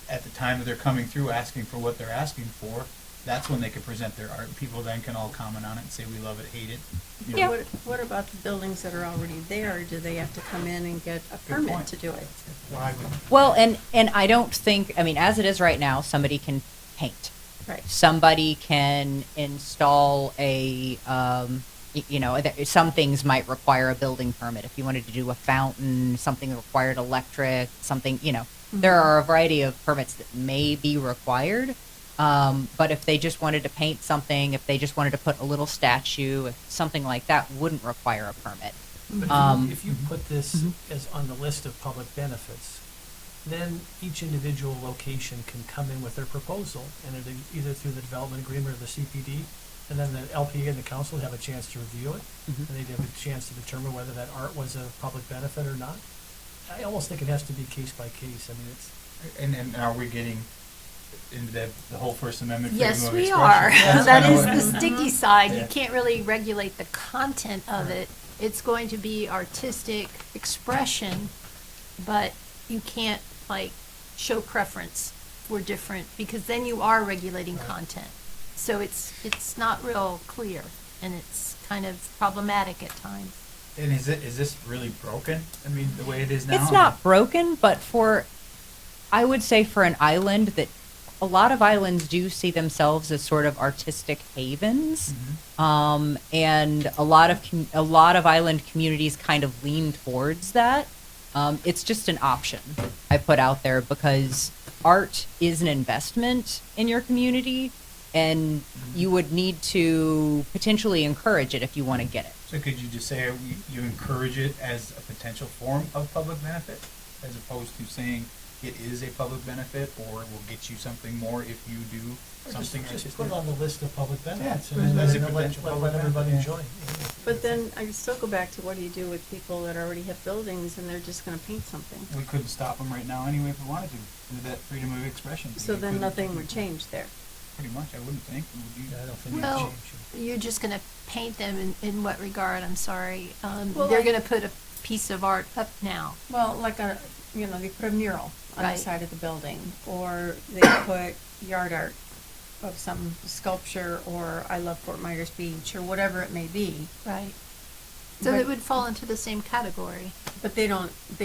at the time that they're coming through asking for what they're asking for, that's when they can present their art. People then can all comment on it and say, we love it, hate it. You know. What about the buildings that are already there? Do they have to come in and get a permit point. to do it? Why would, Well, and I don't think, I mean, as it is right now, somebody can paint. Right. Somebody can install a, you know, some things might require a building permit. If you wanted to do a fountain, something that required electric, something, you know, there are a variety of permits that may be required. But if they just wanted to paint something, if they just wanted to put a little statue, if something like that wouldn't require a permit. But if you put this as on the list of public benefits, then each individual location can come in with their proposal, and it either through the development agreement or the CPD, and then the LPA and the council have a chance to review it, and they'd have a chance to determine whether that art was a public benefit or not. I almost think it has to be case by case. I mean, it's, and are we getting into the whole First Amendment Yes, freedom of we expression? are. That's That kinda is what- the sticky side. Yeah. You can't really regulate the content of it. It's going to be artistic expression, but you can't like show preference for different, because then you are regulating content. So it's not real clear, and it's kind of problematic at times. And is this really broken? I mean, the way it is now? It's not broken, but I would say for an island that a lot of islands do see themselves as sort of artistic havens, and a lot of island communities kind of lean towards that. It's just an option I put out there because art is an investment in your community, and you would need to potentially encourage it if you want to get it. So could you just say you encourage it as a potential form of public benefit, as opposed to saying it is a public benefit, or it will get you something more if you do or something just artistic? put it on the list of public benefits, Yeah, and then as a let potential public everybody benefit, enjoy. But then I still go back to, what do you do with people that already have buildings and they're just gonna paint something? We couldn't stop them right now anyway if we wanted to, with that freedom of expression. So We then couldn't- nothing would change there. Pretty much, I wouldn't think. Would you? Yeah, I don't think Well, it'd change. you're just gonna paint them in what regard? I'm sorry. Well, They're like- gonna put a piece of art up now. Well, like they put a mural on the Right. side of the building, or they put yard art of some sculpture, or I love Fort Myers Beach, or whatever it may be. Right. So But- it would fall into the same category. But they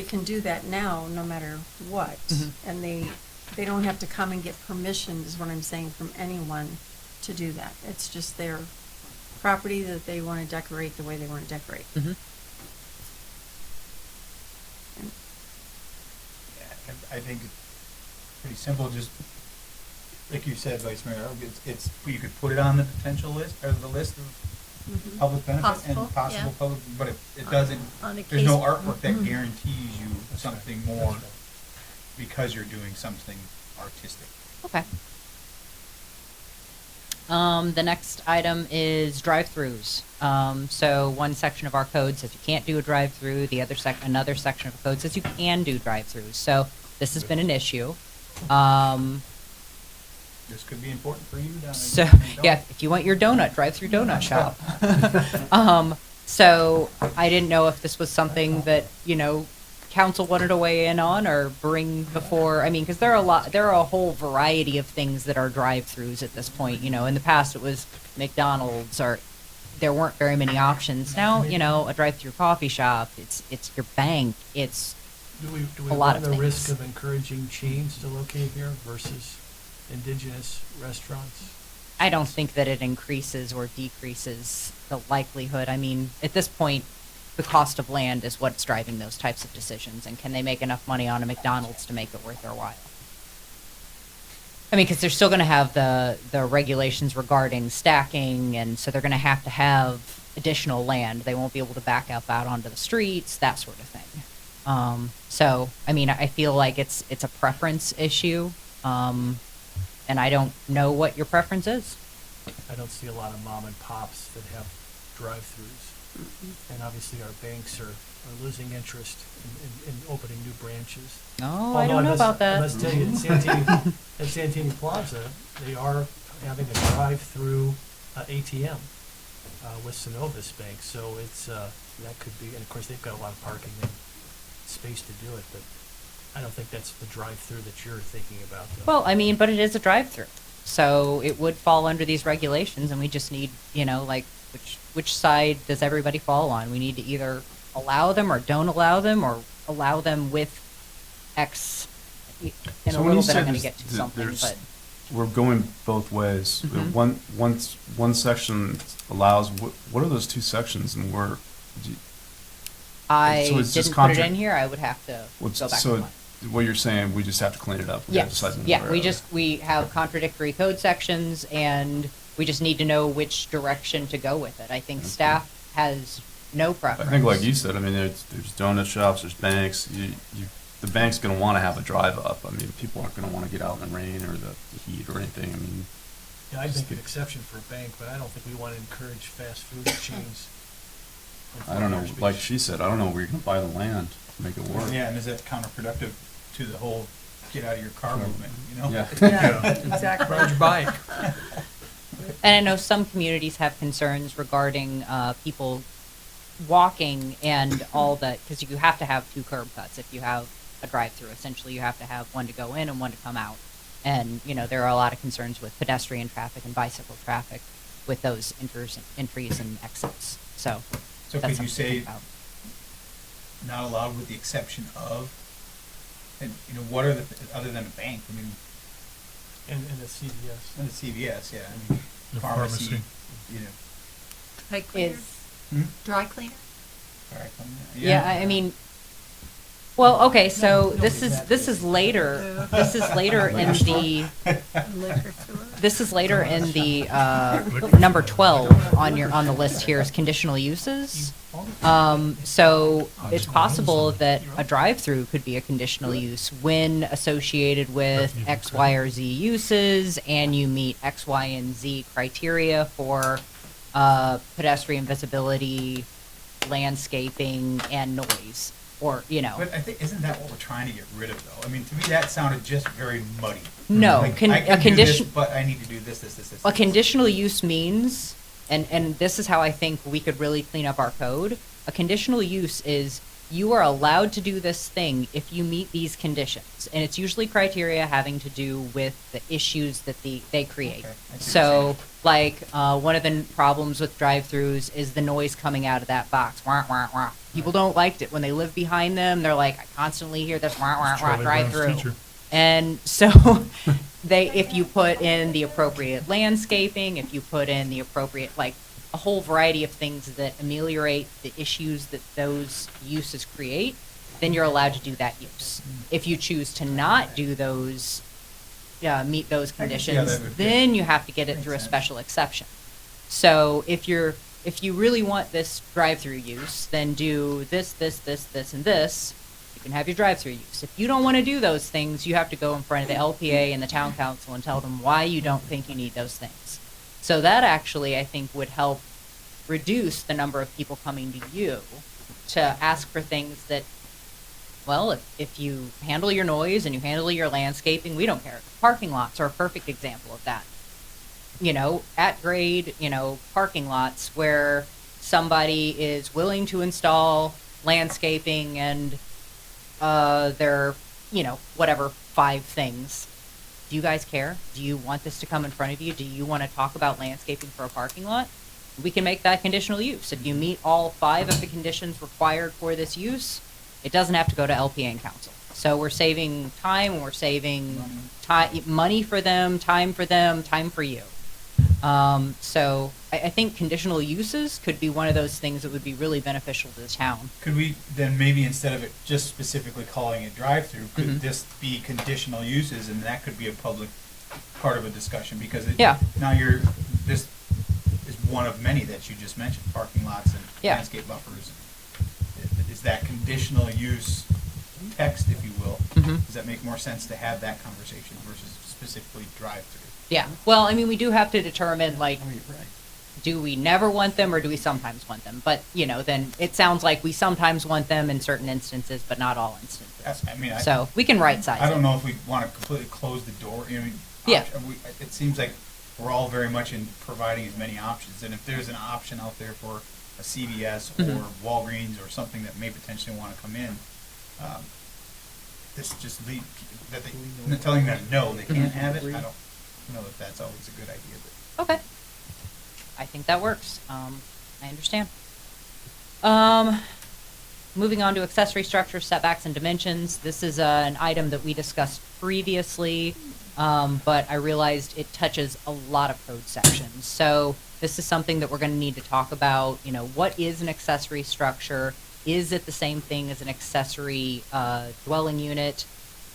can do that now, no matter what. And they don't have to come and get permission, is what I'm saying, from anyone to do that. It's just their property that they want to decorate the way they want to decorate. Yeah, I think it's pretty simple, just like you said, Vice Mayor, it's, you could put it on the potential list, or the list of public benefit Possible, and possible yeah. public, but it doesn't, On a there's no case- artwork that guarantees you something more because you're doing something artistic. Okay. The next item is drive-throughs. So one section of our code says you can't do a drive-through. The other another section of the code says you can do drive-throughs. So this has been an issue. This could be important for you down there. So, yeah, if you want your donut, drive-through donut shop. So I didn't know if this was something that, you know, council wanted to weigh in on or bring before, I mean, because there are a whole variety of things that are drive-throughs at this point. You know, in the past it was McDonald's, or there weren't very many options. Now, you know, a drive-through coffee shop, it's your bank, it's Do we a lot run of the risk things. of encouraging chains to locate here versus indigenous restaurants? I don't think that it increases or decreases the likelihood. I mean, at this point, the cost of land is what's driving those types of decisions, and can they make enough money on a McDonald's to make it worth their while? I mean, because they're still going to have the regulations regarding stacking, and so they're going to have additional land. They won't be able to back up out onto the streets, that sort of thing. So, I mean, I feel like it's a preference issue, and I don't know what your preference is. I don't see a lot of mom and pops that have drive-throughs. And obviously, our banks are losing interest in opening new branches. Oh, I Although don't know must- about I that. must tell you, at Santini Plaza, they are having a drive-through ATM with Synovus Bank, so it's, that could be, and of course, they've got a lot of parking and space to do it, but I don't think that's the drive-through that you're thinking about, though. Well, I mean, but it is a drive-through, so it would fall under these regulations, and we just need, like, which side does everybody fall on? We need to either allow them or don't allow them, or allow them with X. In So a when you little bit, I'm said going to this- get to th- something, there's- but We're going both ways. Mhm. One section allows, what are those two sections and where, do you- I so it's just didn't put it contra- in here. I would have to what's, go back. so and look. what you're saying, we just have to clean it up? We gotta Yes, decide yeah, where- we have contradictory code sections, and we just need to know which direction to go with it. I think Okay. staff has no I preference. think like you said, I mean, there's donut shops, there's banks, the bank's gonna wanna have a drive up. I mean, people aren't gonna wanna get out in the rain or the heat or anything. I mean, Yeah, I'd make an exception for a bank, but I don't think we want to encourage fast food chains. in I don't know, Fort Myers like Beach. she said, I don't know where you're gonna buy the land to make it work. Yeah, and is that counterproductive to the whole get out of your car movement, you know? Yeah. Yeah, Exactly. ride your bike. And I know some communities have concerns regarding people walking and all that, because you have to have two curb cuts if you have a drive-through. Essentially, you have to have one to go in and one to come out. And, there are a lot of concerns with pedestrian traffic and bicycle traffic with those entries and exits. So So that's could you something to say think about. not allowed with the exception of, and, what are the, other than a bank, I mean, And the CVS. and the CVS, yeah, I mean, The pharmacy, pharmacy. Dry cleaner? Hmm? Dry cleaner? Sorry, Yeah, I mean, well, okay, so this is later. This is later in the. Liquor store? This is later in the number 12 on the list here is conditional uses. So it's possible that a drive-through could be a conditional use when associated with X, Y, or Z uses, and you meet X, Y, and Z criteria for pedestrian visibility, landscaping, and noise, or But I think, isn't that what we're trying to get rid of, though? I mean, to me, that sounded just very muddy. No, Like, con- I a can do this, condition. but I need to do this. A conditional use means, and this is how I think we could really clean up our code. A conditional use is you are allowed to do this thing if you meet these conditions, and it's usually criteria having to do with the issues that they create. Okay, I see what you're So, like, one of the problems with drive-throughs is the noise coming out of that box. Wah, wah, wah. People don't like it when they live behind them. They're like, I constantly hear this wah, wah, wah, Charlie Brown's drive-through. teacher. And so if you put in the appropriate landscaping, if you put in the appropriate, like, a whole variety of things that ameliorate the issues that those uses create, then you're allowed to do that use. If you choose to not do those, meet those I can see how that conditions, would fit. then you have to get it Makes through a sense. special exception. So if you really want this drive-through use, then do this, and this. You can have your drive-through use. If you don't want to do those things, you have to go in front of the LPA and the town council and tell them why you don't think you need those things. So that actually, I think, would help reduce the number of people coming to you to ask for things that, well, if you handle your noise and you handle your landscaping, we don't care. Parking lots are a perfect example of that. At grade, parking lots where somebody is willing to install landscaping and their, whatever, 5 things. Do you guys care? Do you want this to come in front of you? Do you want to talk about landscaping for a parking lot? We can make that conditional use. If you meet all 5 of the conditions required for this use, it doesn't have to go to LPA and council. So we're saving time, we're saving money for them, time for you. So I think conditional uses could be one of those things that would be really beneficial to the town. Could we then maybe instead of it just specifically calling it drive-through, could Mhm. this be conditional uses, and that could be a public part of a discussion, because Yeah. now this is one of many that you just mentioned, parking lots and Yeah. landscape buffers. Is that conditional use text, if you will? Mhm. Does that make more sense to have that conversation versus specifically drive-through? Yeah, well, I mean, we do have to determine, like, do we never want them or do we sometimes want them? But, you know, then it sounds like we sometimes want them in certain instances, but not all instances. I mean, So we can right size I don't it. know if we want to completely close the door. I mean, Yeah. It seems like we're all very much in providing as many options, and if there's an option out there for a CVS or Mhm. Walgreens or something that may potentially want to come in, this just leave, that they, telling them no, they can't have it, I don't know if that's always a good idea, but. Okay. I think that works. I understand. Moving on to accessory structure setbacks and dimensions. This is an item that we discussed previously, but I realized it touches a lot of code sections. So this is something that we're going to need to talk about. You know, what is an accessory structure? Is it the same thing as an accessory dwelling unit?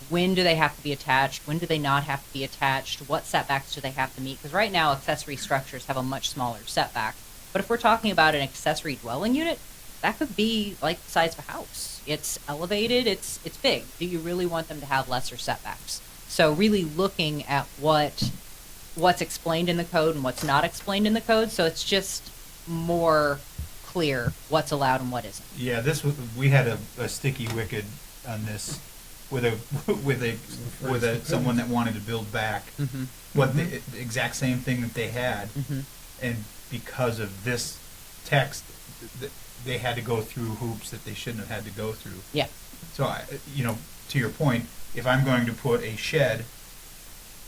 When do they have to be attached? When do they not have to be attached? What setbacks do they have to meet? Because right now, accessory structures have a much smaller setback. But if we're talking about an accessory dwelling unit, that could be like the size of a house. It's elevated, it's big. Do you really want them to have lesser setbacks? So really looking at what's explained in the code and what's not explained in the code, so it's just more clear what's allowed and what isn't. Yeah, we had a sticky wicket on this with someone that wanted to build back Mm-hmm. what the exact same thing that they had, Mm-hmm. and because of this text, they had to go through hoops that they shouldn't have had to go through. Yeah. So to your point, if I'm going to put a shed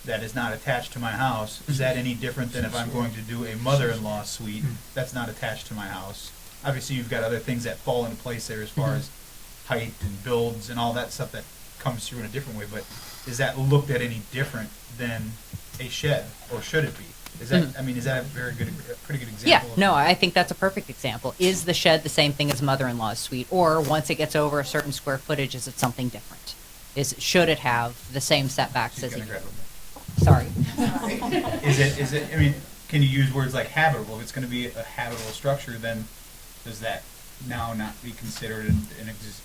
that is not attached to my house, is that any different than if I'm going to do a mother-in-law suite that's not attached to my house? Obviously, you've got other things that fall into place there as far as height and builds and all that stuff that comes through in a different way, but is that looked at any different than a shed, or should it be? Is that, I mean, is that a pretty good Yeah, example? no, I think that's a perfect example. Is the shed the same thing as mother-in-law's suite? Or once it gets over a certain square footage, is it something different? Should it have the same setbacks She's as gonna a grab Sorry. it. Is it, I mean, can you use words like habitable? If it's gonna be a habitable structure, then does that now not be considered an exist?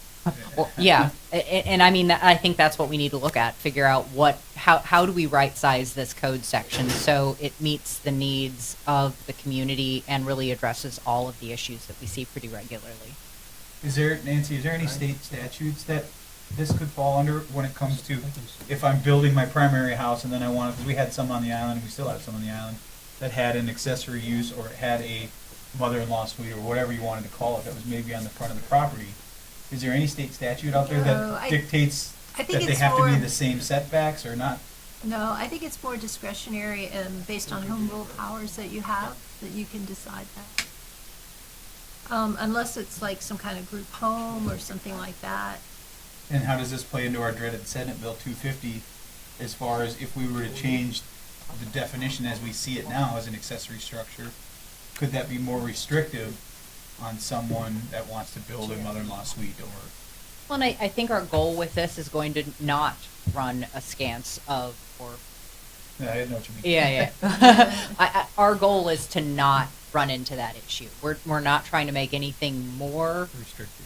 Well, yeah, and I mean, I think that's what we need to look at, figure out how do we right-size this code section so it meets the needs of the community and really addresses all of the issues that we see pretty regularly. Nancy, is there any state statutes that this could fall under when it comes to, if I'm building my primary house and then I want, because we had some on the island, and we still have some on the island, that had an accessory use or it had a mother-in-law suite or whatever you wanted to call it, that was maybe on the front of the property. Is there any state statute out there No, that dictates I that think they it's have to be more- the same setbacks or not? No, I think it's more discretionary and based on home rule powers that you have, that you can decide that. Unless it's like some kind of group home or something like that. And how does this play into our dreaded Senate Bill 250 as far as if we were to change the definition as we see it now as an accessory structure? Could that be more restrictive on someone that wants to build a mother-in-law suite or? Well, and I think our goal with this is going to not run askance of, or I didn't know what you mean. Yeah. Our goal is to not run into that issue. We're not trying to make anything more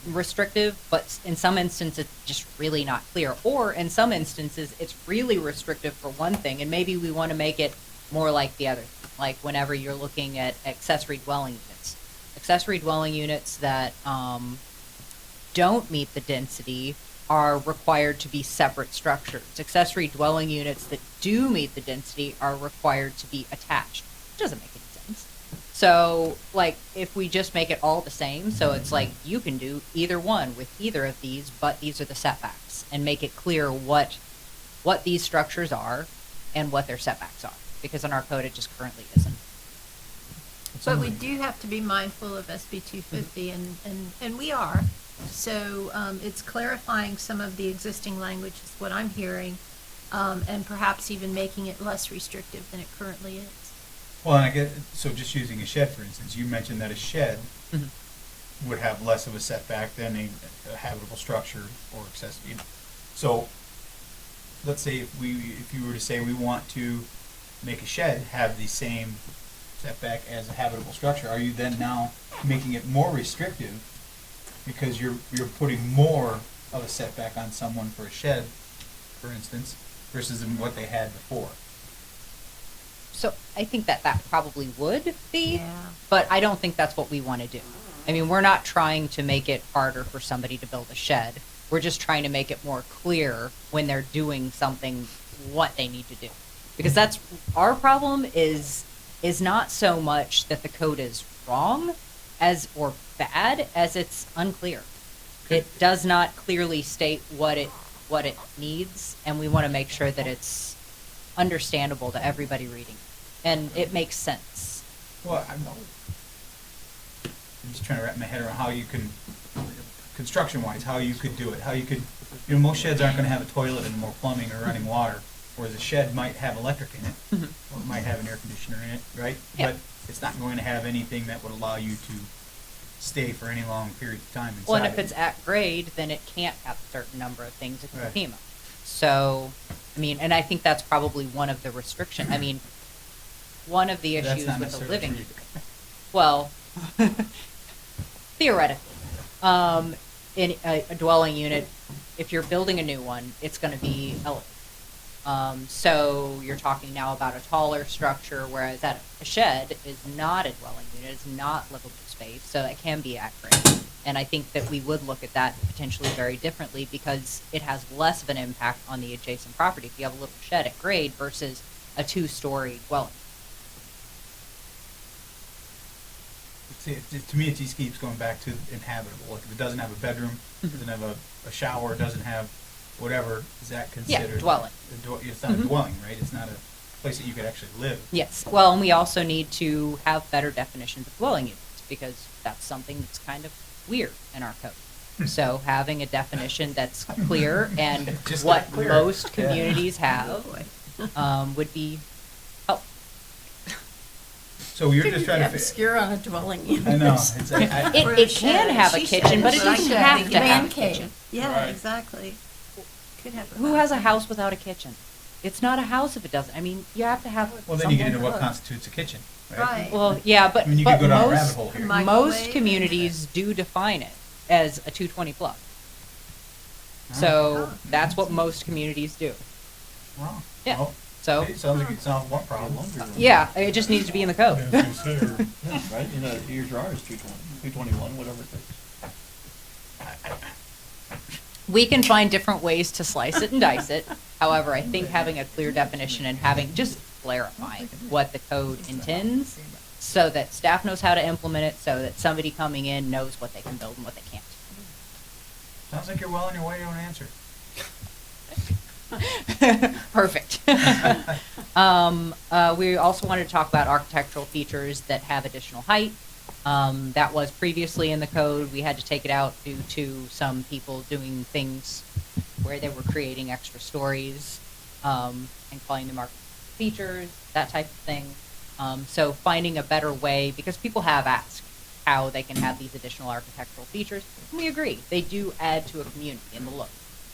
restrictive, but in some instances, it's just really not clear. Or in some instances, it's really restrictive for one thing, and maybe we want to make it more like the other. Like whenever you're looking at accessory dwelling units. Accessory dwelling units that don't meet the density are required to be separate structures. Accessory dwelling units that do meet the density are required to be attached. It doesn't make any sense. So, like, if we just make it all the same, so it's like you can do either one with either of these, but these are the setbacks, and make it clear what these structures are and what their setbacks are, because in our code it just currently isn't. But we do have to be mindful of SB 250, and we are. So it's clarifying some of the existing language is what I'm hearing, and perhaps even making it less restrictive than it currently is. Well, and I get, so just using a shed, for instance, you mentioned that a shed would have less of a setback than a habitable structure or accessory. So let's say if you were to say we want to make a shed have the same setback as a habitable structure, are you then now making it more restrictive because you're putting more of a setback on someone for a shed, for instance, versus what they had before? So I think that probably would be, Yeah. but I don't think that's what we want to do. I mean, we're not trying to make it harder for somebody to build a shed. We're just trying to make it more clear when they're doing something, what they need to do. Because that's, our problem is not so much that the code is wrong or bad as it's unclear. It does not clearly state what it needs, and we want to make sure that it's understandable to everybody reading it. And it makes sense. Well, I'm just trying to wrap my head around how you can, construction-wise, how you could do it, how you could, most sheds aren't gonna have a toilet and more plumbing or running water, whereas a shed might have electric in it, or it might have an air conditioner in it, right? Yeah. But it's not going to have anything that would allow you to stay for any long period of time inside. Well, and if it. it's at grade, then it can't have a certain number of things at Right. FEMA. So, I mean, and I think that's probably one of the restriction. I mean, one of the That's issues not with the necessarily living, true. well, theoretically, in a dwelling unit, if you're building a new one, it's going to be elevated. So you're talking now about a taller structure, whereas a shed is not a dwelling unit, it's not livable space, so it can be at grade. And I think that we would look at that potentially very differently because it has less of an impact on the adjacent property if you have a little shed at grade versus a 2-story dwelling. To me, it just keeps going back to inhabitable. Like if it doesn't have a bedroom, doesn't have a shower, doesn't have whatever, is that considered? dwelling. It's not a dwelling, right? It's not a place that you could actually live. Yes, well, and we also need to have better definitions of dwelling units, because that's something that's kind of weird in our code. So having a definition that's clear and Just what not clear. most Yeah. communities have would be helpful. So you're just trying to. Obscure on a dwelling unit. I know. It's, It can have a kitchen, but it doesn't have to have a kitchen. Yeah, Right. exactly. Could have. Who has a house without a kitchen? It's not a house if it doesn't. I mean, you have to have. well, then you get into someone what to cook. constitutes a kitchen, right? Right. Well, yeah, but I mean, you but could go down a most rabbit hole here. Microwave most and- communities do define it as a 220 plug. So that's what most communities do. Wrong. Yeah. Well, So it sounds like it solves one problem. yeah, it just needs to be in the code. Yeah, I was gonna say, or- Yeah, right, you know, your drawer is 221, whatever it takes. We can find different ways to slice it and dice it. However, I think having a clear definition and having just clarifying what the code intends so that staff knows how to implement it, so that somebody coming in knows what they can build and what they can't. Sounds like you're well on your way to an answer. Perfect. We also wanted to talk about architectural features that have additional height. That was previously in the code. We had to take it out due to some people doing things where they were creating extra stories and calling them architectural features, that type of thing. So finding a better way, because people have asked how they can have these additional architectural features. And we agree, they do add to a community in the look.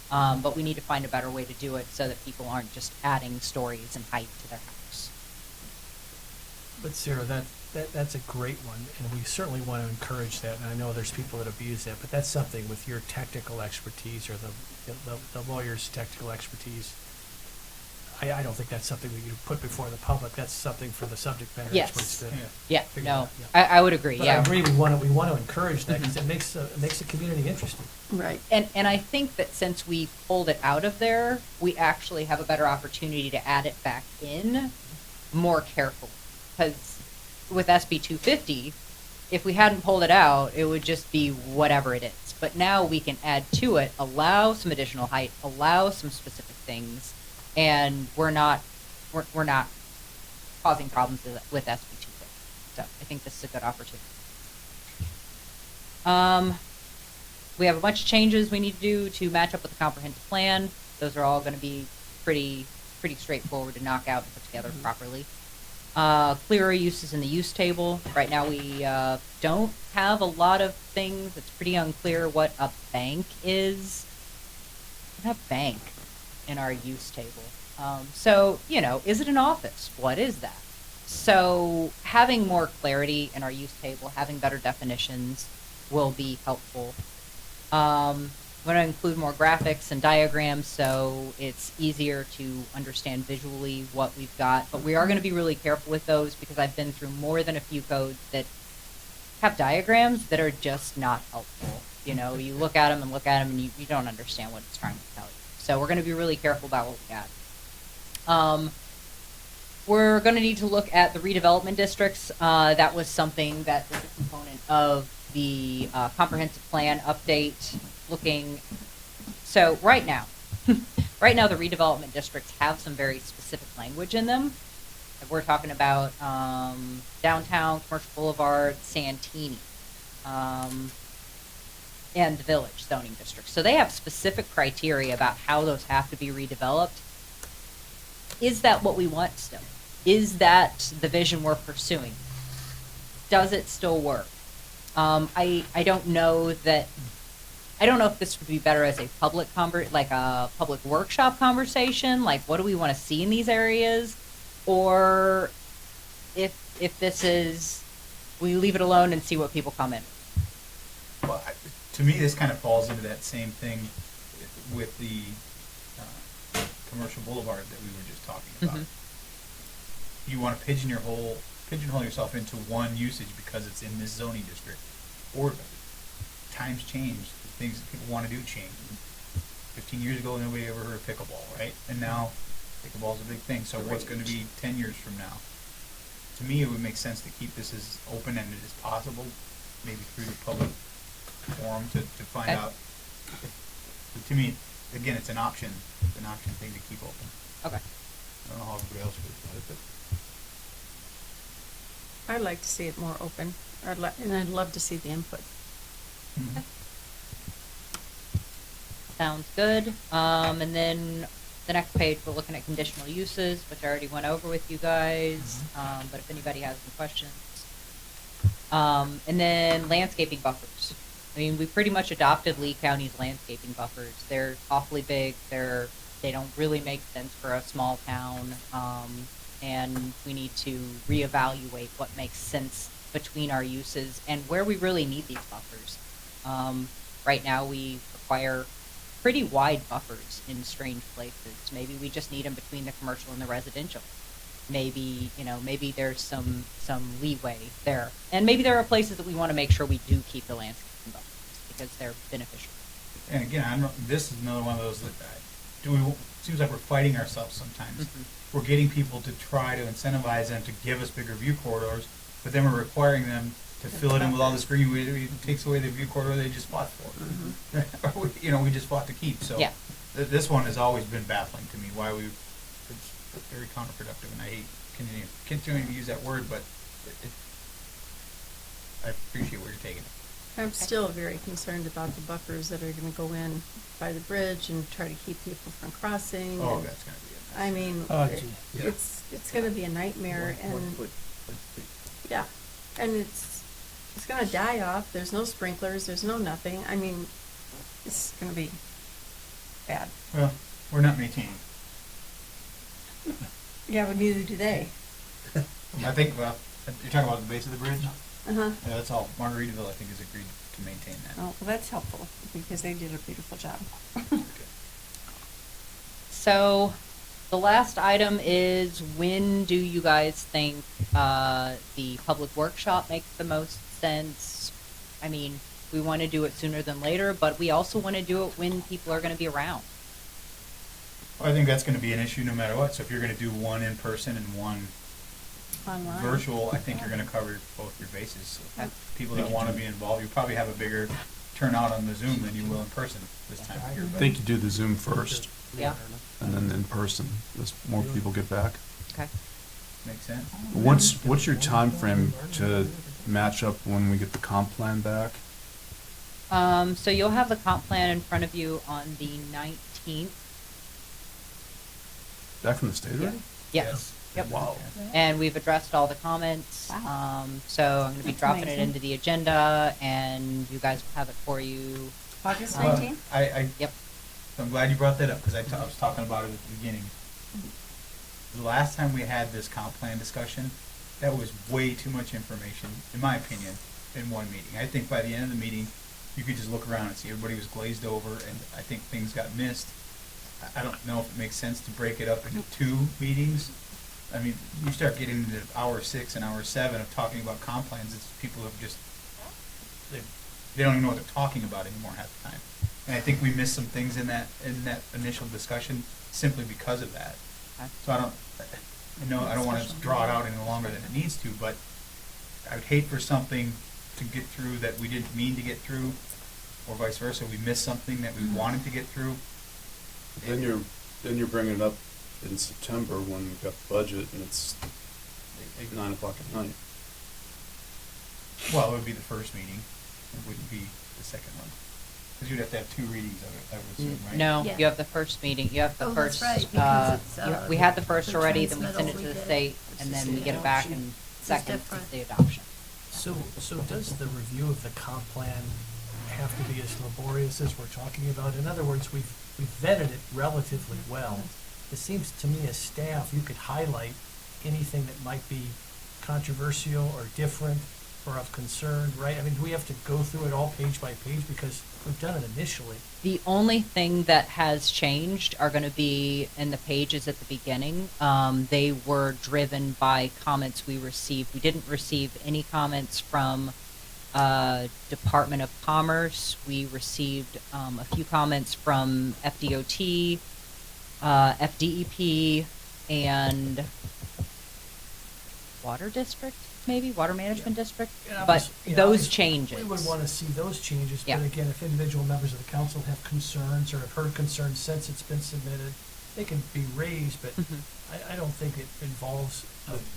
But we need to find a better way to do it so that people aren't just adding stories and height to their house. But Sarah, that's a great one, and we certainly want to encourage that, and I know there's people that abuse that, but that's something with your technical expertise or the lawyer's technical expertise. I don't think that's something we could put before the public. That's something for the subject matter Yes. experts to Yeah. Yeah, figure no, out, yeah. I would agree, But I yeah. agree, we want to encourage that because it makes the community interesting. Right. And I think that since we pulled it out of there, we actually have a better opportunity to add it back in more carefully. Because with SB 250, if we hadn't pulled it out, it would just be whatever it is. But now we can add to it, allow some additional height, allow some specific things, and we're not causing problems with SB 250. So I think this is a good opportunity. We have a bunch of changes we need to do to match up with the comprehensive plan. Those are all going to be pretty straightforward to knock out and put together properly. Clearer uses in the use table. Right now we don't have a lot of things. It's pretty unclear what a bank is. We don't have bank in our use table. So, is it an office? What is that? So having more clarity in our use table, having better definitions will be helpful. want to include more graphics and diagrams so it's easier to understand visually what we've got. But we are going to be really careful with those because I've been through more than a few codes that have diagrams that are just not helpful. You know, you look at them and you don't understand what it's trying to tell you. So we're going to be really careful about what we got. We're going to need to look at the redevelopment districts. That was something that was a component of the comprehensive plan update. So right now, the redevelopment districts have some very specific language in them. We're talking about downtown, Commercial Boulevard, Santini, and the Village zoning district. So they have specific criteria about how those have to be redeveloped. Is that what we want still? Is that the vision we're pursuing? Does it still work? I don't know if this would be better as a public public workshop conversation, like what do we want to see in these areas, or if this is we leave it alone and see what people come in. Well, to me, this kind of falls into that same thing with the commercial boulevard that we were just talking about. You want to pigeonhole yourself into one usage because it's in this zoning district, or times change, things that people want to do change. 15 years ago, nobody ever heard of pickleball, right? And now pickleball's a big thing. So what's going to be 10 years from now? To me, it would make sense to keep this as open-ended as possible, maybe through the public forum to find Okay. out. To me, again, it's an option thing to keep open. Okay. I don't know how everybody else feels about it, but I'd like to see it more open, and I'd love to see the input. Sounds good. And then the next page, we're looking at conditional uses, which I already went over with you guys. But if anybody has any questions. And then landscaping buffers. I mean, we pretty much adopted Lee County's landscaping buffers. They're awfully big. They don't really make sense for a small town. And we need to reevaluate what makes sense between our uses and where we really need these buffers. Right now, we require pretty wide buffers in strange places. Maybe we just need them between the commercial and the residential. Maybe there's some leeway there. And maybe there are places that we want to make sure we do keep the landscaping buffers because they're beneficial. and again, this is another one of those that seems like we're fighting ourselves sometimes. We're getting people to try to incentivize them to give us bigger view corridors, but then we're requiring them to fill it in with all this green. It takes away the view corridor they just fought for. We just fought to keep. So Yeah. This one has always been baffling to me. It's very counterproductive, and I hate continuing to use that word, but I appreciate where you're taking it. I'm still very concerned about the buffers that are going to go in by the bridge and try to keep people from crossing. Oh, and- that's going to be it. I mean, Oh, gee. it's going to be a nightmare, and yeah, and it's going to die off. There's no sprinklers. There's no nothing. I mean, it's going to be bad. Well, we're not maintaining. Yeah, but neither do they. I think, you're talking about the base of the bridge? Uh-huh. Yeah, that's all. Margaritaville, I think, has agreed to maintain that. Oh, well, that's helpful because they did a beautiful job. So the last item is, when do you guys think the public workshop makes the most sense? I mean, we want to do it sooner than later, but we also want to do it when people are going to be around. Well, I think that's going to be an issue no matter what. So if you're going to do one in person and one Online. virtual, I think you're going to cover both your bases. So people that want to be involved, you probably have a bigger turnout on the Zoom than you will in person this time of year. I but- think you do the Zoom first, Yeah. and then in person, as more people get back. Okay. Makes sense. What's your time frame to match up when we get the comp plan back? So you'll have the comp plan in front of you on the 19th. Back from the state already? Yes. Yep. Wow. And we've addressed all the comments. Wow. So I'm going to be That's dropping it amazing. into the agenda, and you guys will have it for you. August Well, 19th? Yep. I'm glad you brought that up because I was talking about it at the beginning. The last time we had this comp plan discussion, that was way too much information, in my opinion, in one meeting. I think by the end of the meeting, you could just look around and see everybody was glazed over, and I think things got missed. I don't know if it makes sense to break it up into 2 meetings. I mean, you start getting into hour 6 and hour 7 of talking about comp plans, it's people have just, they don't even know what they're talking about anymore half the time. And I think we missed some things in that initial discussion simply because of that. Okay. So I don't want to draw it out any longer than it needs to, but I would hate for something to get through that we didn't mean to get through, or vice versa, we missed something that we wanted to get through. Then you're bringing it up in September when we've got the budget and it's 9 o'clock at night. Well, it would be the first meeting, it wouldn't be the second one. Because you'd have to have 2 readings of it, I would assume, right? No, Yeah. you have the first meeting, you have the Oh, that's first, right, because it's, we had the first the already, then we send it transmittal to we the did. state, It's and just then we the get it back, adoption. and It's second different. is the adoption. So does the review of the comp plan have to be as laborious as we're talking about? In other words, we've vetted it relatively well. It seems to me as staff, you could highlight anything that might be controversial or different or of concern, right? I mean, do we have to go through it all page by page because we've done it initially? The only thing that has changed are going to be in the pages at the beginning. They were driven by comments we received. We didn't receive any comments from Department of Commerce. We received a few comments from FDOT, FDEP, and Water District, maybe Water Management District. And But obviously, those obviously, changes. We would want to see those changes, Yeah. but again, if individual members of the council have concerns or have heard concerns since it's been submitted, they can be raised, but Mhm. I don't think it involves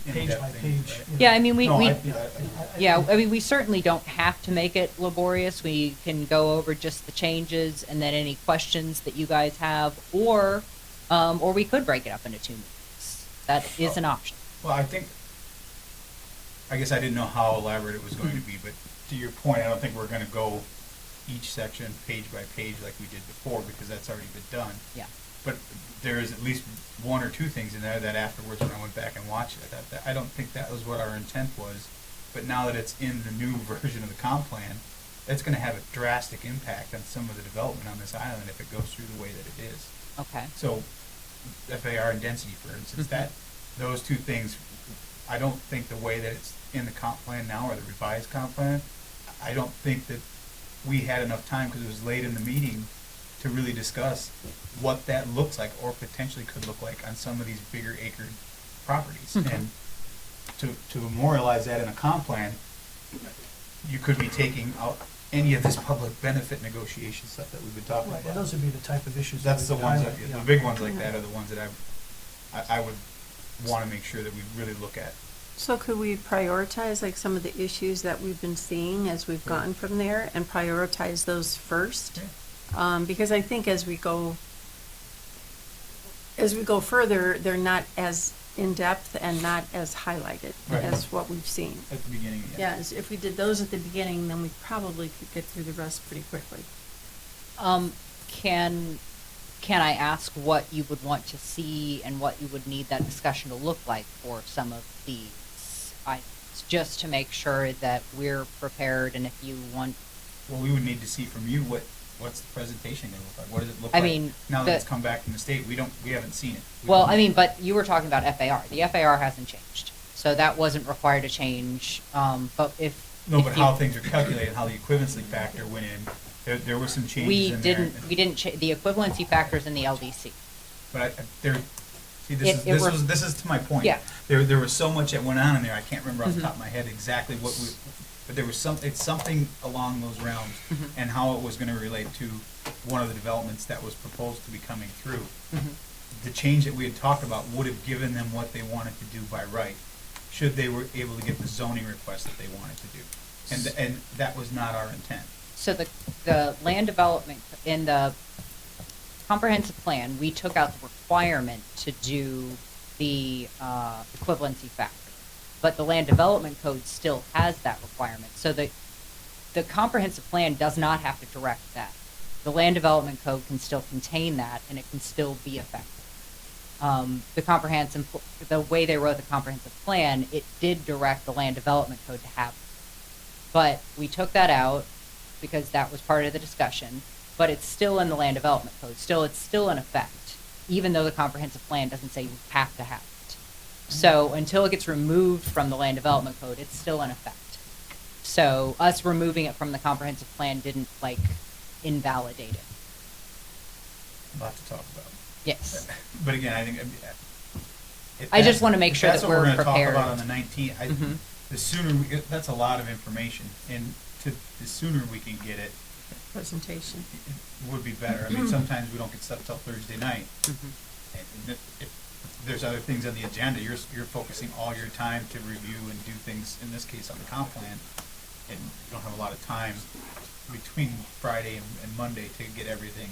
In page depth by thing, page. right? you know. Yeah, I mean, we No, I yeah, I mean, we certainly don't have to make it laborious. We can go over just the changes and then any questions that you guys have, or we could break it up into 2 meetings. That is an option. Well, I guess I didn't know how elaborate it was going to be, but to your point, I don't think we're gonna go each section page by page like we did before, because that's already been done. Yeah. But there is at least 1 or 2 things in there that afterwards, when I went back and watched it, I don't think that was what our intent was. But now that it's in the new version of the comp plan, that's gonna have a drastic impact on some of the development on this island if it goes through the way that it is. Okay. So, FAR and density, for instance, Mhm. those 2 things, I don't think the way that it's in the comp plan now, or the revised comp plan, I don't think that we had enough time, because it was late in the meeting, to really discuss what that looks like, or potentially could look like on some of these bigger acre properties. Mhm. And to memorialize that in a comp plan, you could be taking out any of this public benefit negotiation stuff that we've been talking Right, about. and those would be the type of issues. that That's we the could ones highlight, that, yeah. the big ones like that are the ones that I would wanna make sure that we really look at. So could we prioritize like some of the issues that we've been seeing as we've gotten from there and prioritize those first? Because I think as we go further, they're not as in-depth and not as highlighted Right. as what we've seen. At the beginning, Yeah, if we did those at the beginning, then we probably could get through the rest pretty quickly. Can I ask what you would want to see and what you would need that discussion to look like for some of these items, just to make sure that we're prepared, and if you want, Well, we would need to see from you what's the presentation gonna look like? What does it look I like? mean, Now the- that it's come back from the state, we haven't seen it. We well, don't- I mean, but you were talking about FAR. The FAR hasn't changed, so that wasn't required to change, but if. No, if but you- how things are calculated, how the equivalency factor went in, there were some changes We in there. didn't, the equivalency factors in the LDC. But see, It this is to my point. Yeah. There was so much that went on in there, I can't remember off the Mhm. top of my head exactly but there was it's something along those realms, Mhm. and how it was gonna relate to one of the developments that was proposed to be coming through. The change that we had talked about would have given them what they wanted to do by right, should they were able to get the zoning request that they wanted to do. And that was not our intent. So the land development, in the comprehensive plan, we took out the requirement to do the equivalency factor. But the land development code still has that requirement. So the comprehensive plan does not have to direct that. The land development code can still contain that, and it can still be effective. The way they wrote the comprehensive plan, it did direct the land development code to have it. But we took that out. because that was part of the discussion, but it's still in the land development code. It's still in effect, even though the comprehensive plan doesn't say you have to have it. So until it gets removed from the land development code, it's still in effect. So us removing it from the comprehensive plan didn't like invalidate it. Lot to talk about. Yes. But again, I think. I just wanna make sure that we're That's what we're gonna prepared. talk about on the 19th. Mhm. The sooner, that's a lot of information, and the sooner we can get it, Presentation. it would be better. I mean, sometimes we don't get stuff till Thursday night. Mhm. And if there's other things on the agenda, you're focusing all your time to review and do things, in this case, on the comp plan, and you don't have a lot of time between Friday and Monday to get everything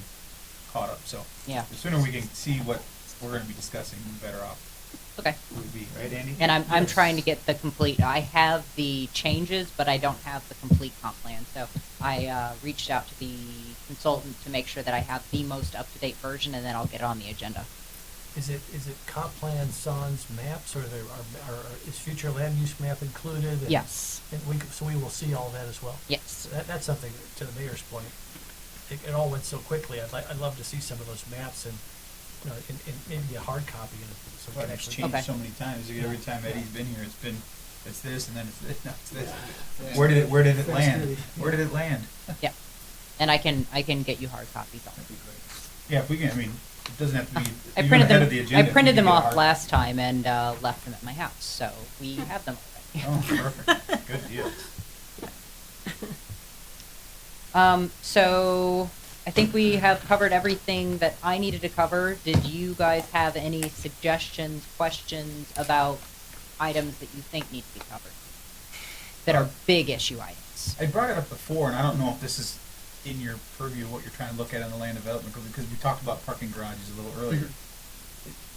caught up. So Yeah. the sooner we can see what we're gonna be discussing, the better off Okay. we'd be, right, Andy? And I'm Yes. trying to get the complete, I have the changes, but I don't have the complete comp plan. So I reached out to the consultant to make sure that I have the most up-to-date version, and then I'll get it on the agenda. Is it comp plan sans maps, or is future land use map included? And- Yes, And so we will see all that as well? yes. So that's something, to the mayor's point, it all went so quickly. I'd love to see some of those maps and, you know, in maybe a hard copy, and so we Well, can it's actually. changed Okay. so many times. Every time Eddie's been here, it's this, and then it's this, no, it's this. Where did it land? Where did it land? Yeah. And I can get you hard copies on That'd it. be great. Yeah, if we can, I mean, it doesn't have to be I even printed ahead them. of the agenda. I if we printed can them get a off hard- last time and left them at my house, so we have them already. Oh, perfect. Good deal. So I think we have covered everything that I needed to cover. Did you guys have any suggestions, questions about items that you think need to be covered? That are big issue items? I brought it up before, and I don't know if this is in your purview, what you're trying to look at in the land development, because we talked about parking garages a little earlier.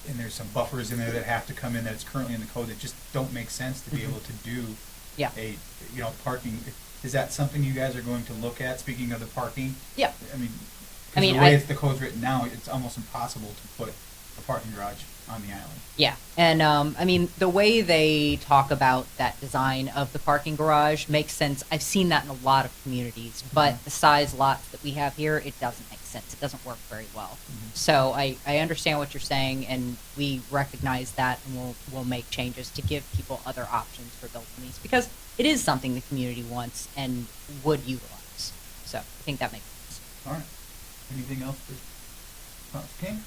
And there's some buffers in there that have to come in that's currently in the code that just don't make sense to be able to do Yeah. parking. Is that something you guys are going to look at, speaking of the parking? Yeah. I mean, I mean, the way I- the code's written now, it's almost impossible to put a parking garage on the island. Yeah, and I mean, the way they talk about that design of the parking garage makes sense. I've seen that in a lot of communities, but the size lots that we have here, it doesn't make sense. It doesn't work very well. So I understand what you're saying, and we recognize that, and we'll make changes to give people other options for building these, because it is something the community wants and would utilize. So I think that makes sense. All right. Anything else for King?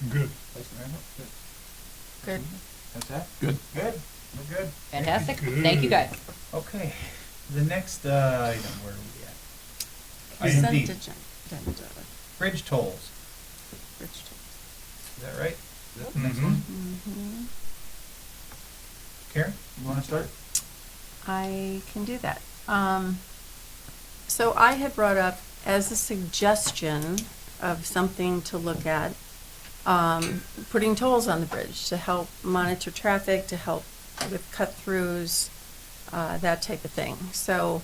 Good. Vice Mayor? Good. Good. That's that? Good. Good. We're good. Fantastic. Good. Thank you, guys. Okay. The next item, where are we at? Item Consent D, agenda. bridge tolls. Rich. Is that right? Is that the next Mhm. one? Mm-hmm. Karen, you want to start? I can do that. So I had brought up as a suggestion of something to look at, putting tolls on the bridge to help monitor traffic, to help with cut-throughs, that type of thing. So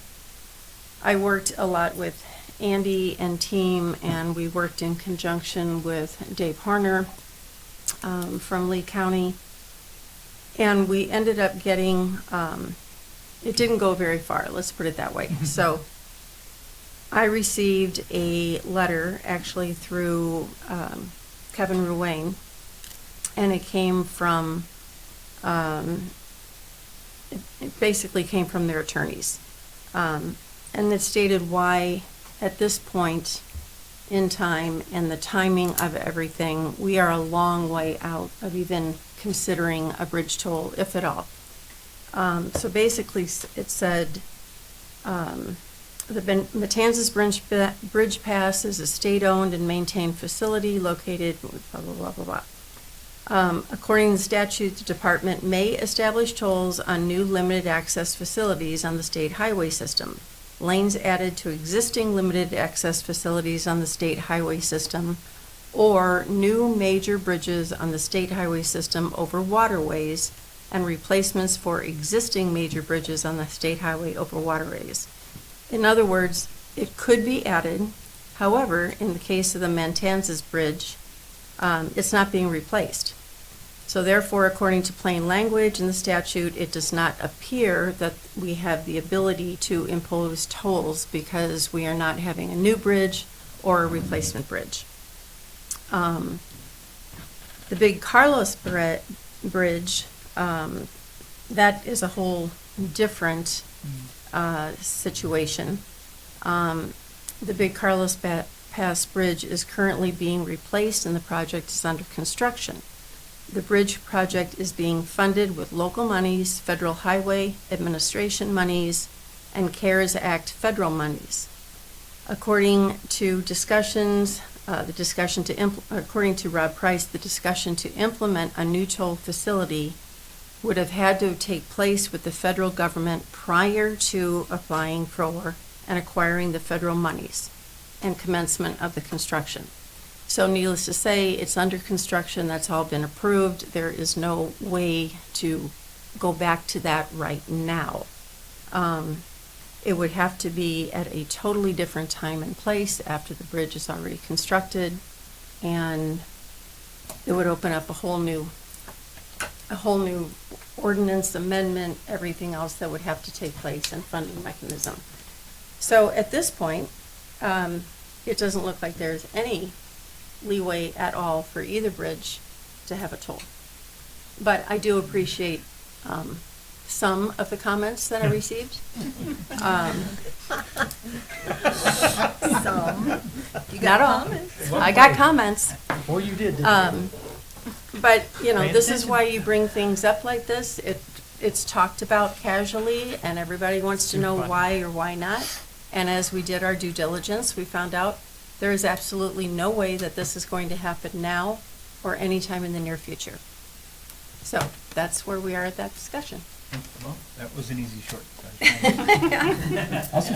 I worked a lot with Andy and team, and we worked in conjunction with Dave Horner from Lee County. And we ended up getting, it didn't go very far, let's put it that way. So I received a letter, actually through Kevin Ruane, and it came from, it basically came from their attorneys. And it stated why, at this point in time and the timing of everything, we are a long way out of even considering a bridge toll, if at all. So basically, it said, the Matanzas Bridge Pass is a state-owned and maintained facility located, blah, blah, blah, blah, blah. According to the statute, the department may establish tolls on new limited access facilities on the state highway system. Lanes added to existing limited access facilities on the state highway system, or new major bridges on the state highway system over waterways, and replacements for existing major bridges on the state highway over waterways. In other words, it could be added. However, in the case of the Matanzas Bridge, it's not being replaced. So therefore, according to plain language in the statute, it does not appear that we have the ability to impose tolls because we are not having a new bridge or a replacement bridge. The Big Carlos Bridge, that is a whole different situation. The Big Carlos Pass Bridge is currently being replaced and the project is under construction. The bridge project is being funded with local monies, Federal Highway Administration monies, and CARES Act federal monies. According to discussions, according to Rob Price, the discussion to implement a new toll facility would have had to take place with the federal government prior to applying for and acquiring the federal monies and commencement of the construction. So needless to say, it's under construction, that's all been approved. There is no way to go back to that right now. It would have to be at a totally different time and place after the bridge is already constructed, and it would open up a whole new ordinance amendment, everything else that would have to take place and funding mechanism. So at this point, it doesn't look like there's any leeway at all for either bridge to have a toll. But I do appreciate some of the comments that I received. Not all. I got comments. Or you did, didn't you? But, you know, Paying this is attention. why you bring things up like this. It's talked about casually, and everybody wants to know why or why not. And as we did our due diligence, we found out there is absolutely no way that this is going to happen now or anytime in the near future. So that's where we are at that discussion. Well, that was an easy short. Also,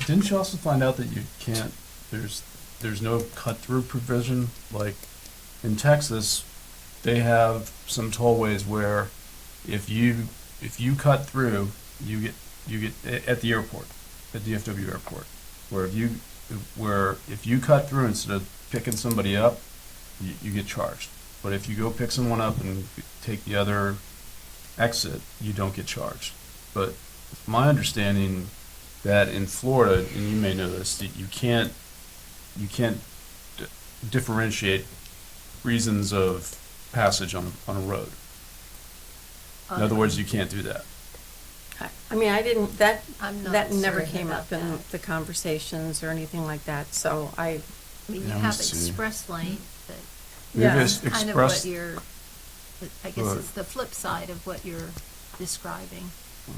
didn't you also find out that you can't, there's no cut-through provision? Like, in Texas, they have some tollways where if you cut through, you get at the airport, at DFW airport, where if you cut through instead of picking somebody up, you get charged. But if you go pick someone up and take the other exit, you don't get charged. But my understanding that in Florida, and you may know this, that you can't differentiate reasons of passage on a road. In other words, you can't do that. I mean, I'm not that never certain came about up in that. the conversations or anything like that, so I, I mean, you Yeah, have let's see. express lane, but Maybe Yeah. it's kind of what expressed. I guess Right. it's the flip side of what you're describing.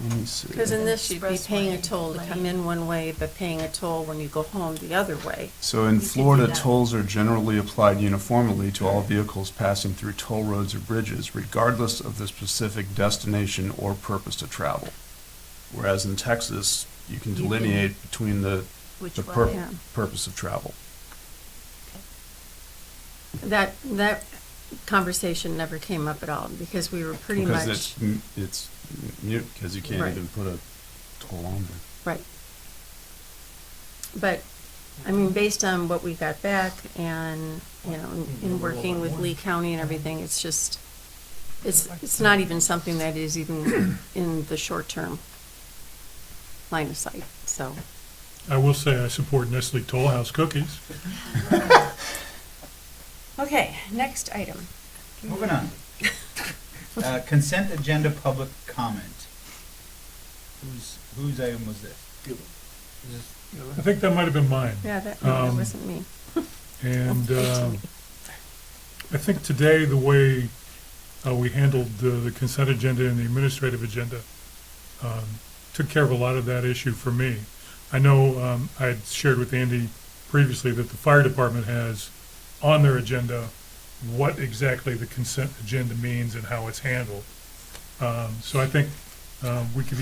Let me see. because in this, you'd be Express paying a lane, toll to come lane. in one way, but paying a toll when you go home the other way. So in You could do Florida, that. tolls are generally applied uniformly to all vehicles passing through toll roads or bridges, regardless of the specific destination or purpose to travel. Whereas in Texas, you can You can- delineate between the Which the way? Yeah. purpose of travel. That conversation never came up at all, because we were pretty Because much, it's mute, because you can't Right. even put a toll on there. right. But, I mean, based on what we got back and, you know, in working with Lee County and everything, it's just, it's not even something that is even in the short-term line of sight, so. I will say I support Nestle Toll House cookies. Okay, next item. Moving on. Consent agenda public comment. Whose item was this? I think that might have been mine. Yeah, that Um, wasn't me. And I think today, the way we handled the consent agenda and the administrative agenda took care of a lot of that issue for me. I know I had shared with Andy previously that the fire department has on their agenda what exactly the consent agenda means and how it's handled. So I think we could,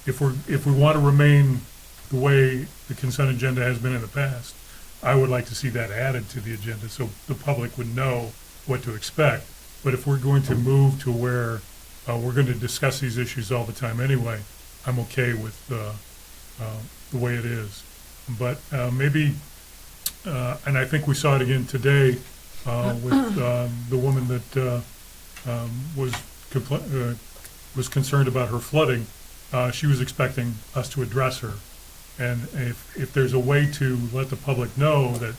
if we want to remain the way the consent agenda has been in the past, I would like to see that added to the agenda so the public would know what to expect. But if we're going to move to where we're going to discuss these issues all the time anyway, I'm okay with the way it is. But maybe, and I think we saw it again today with the woman that was was concerned about her flooding, she was expecting us to address her. And if there's a way to let the public know that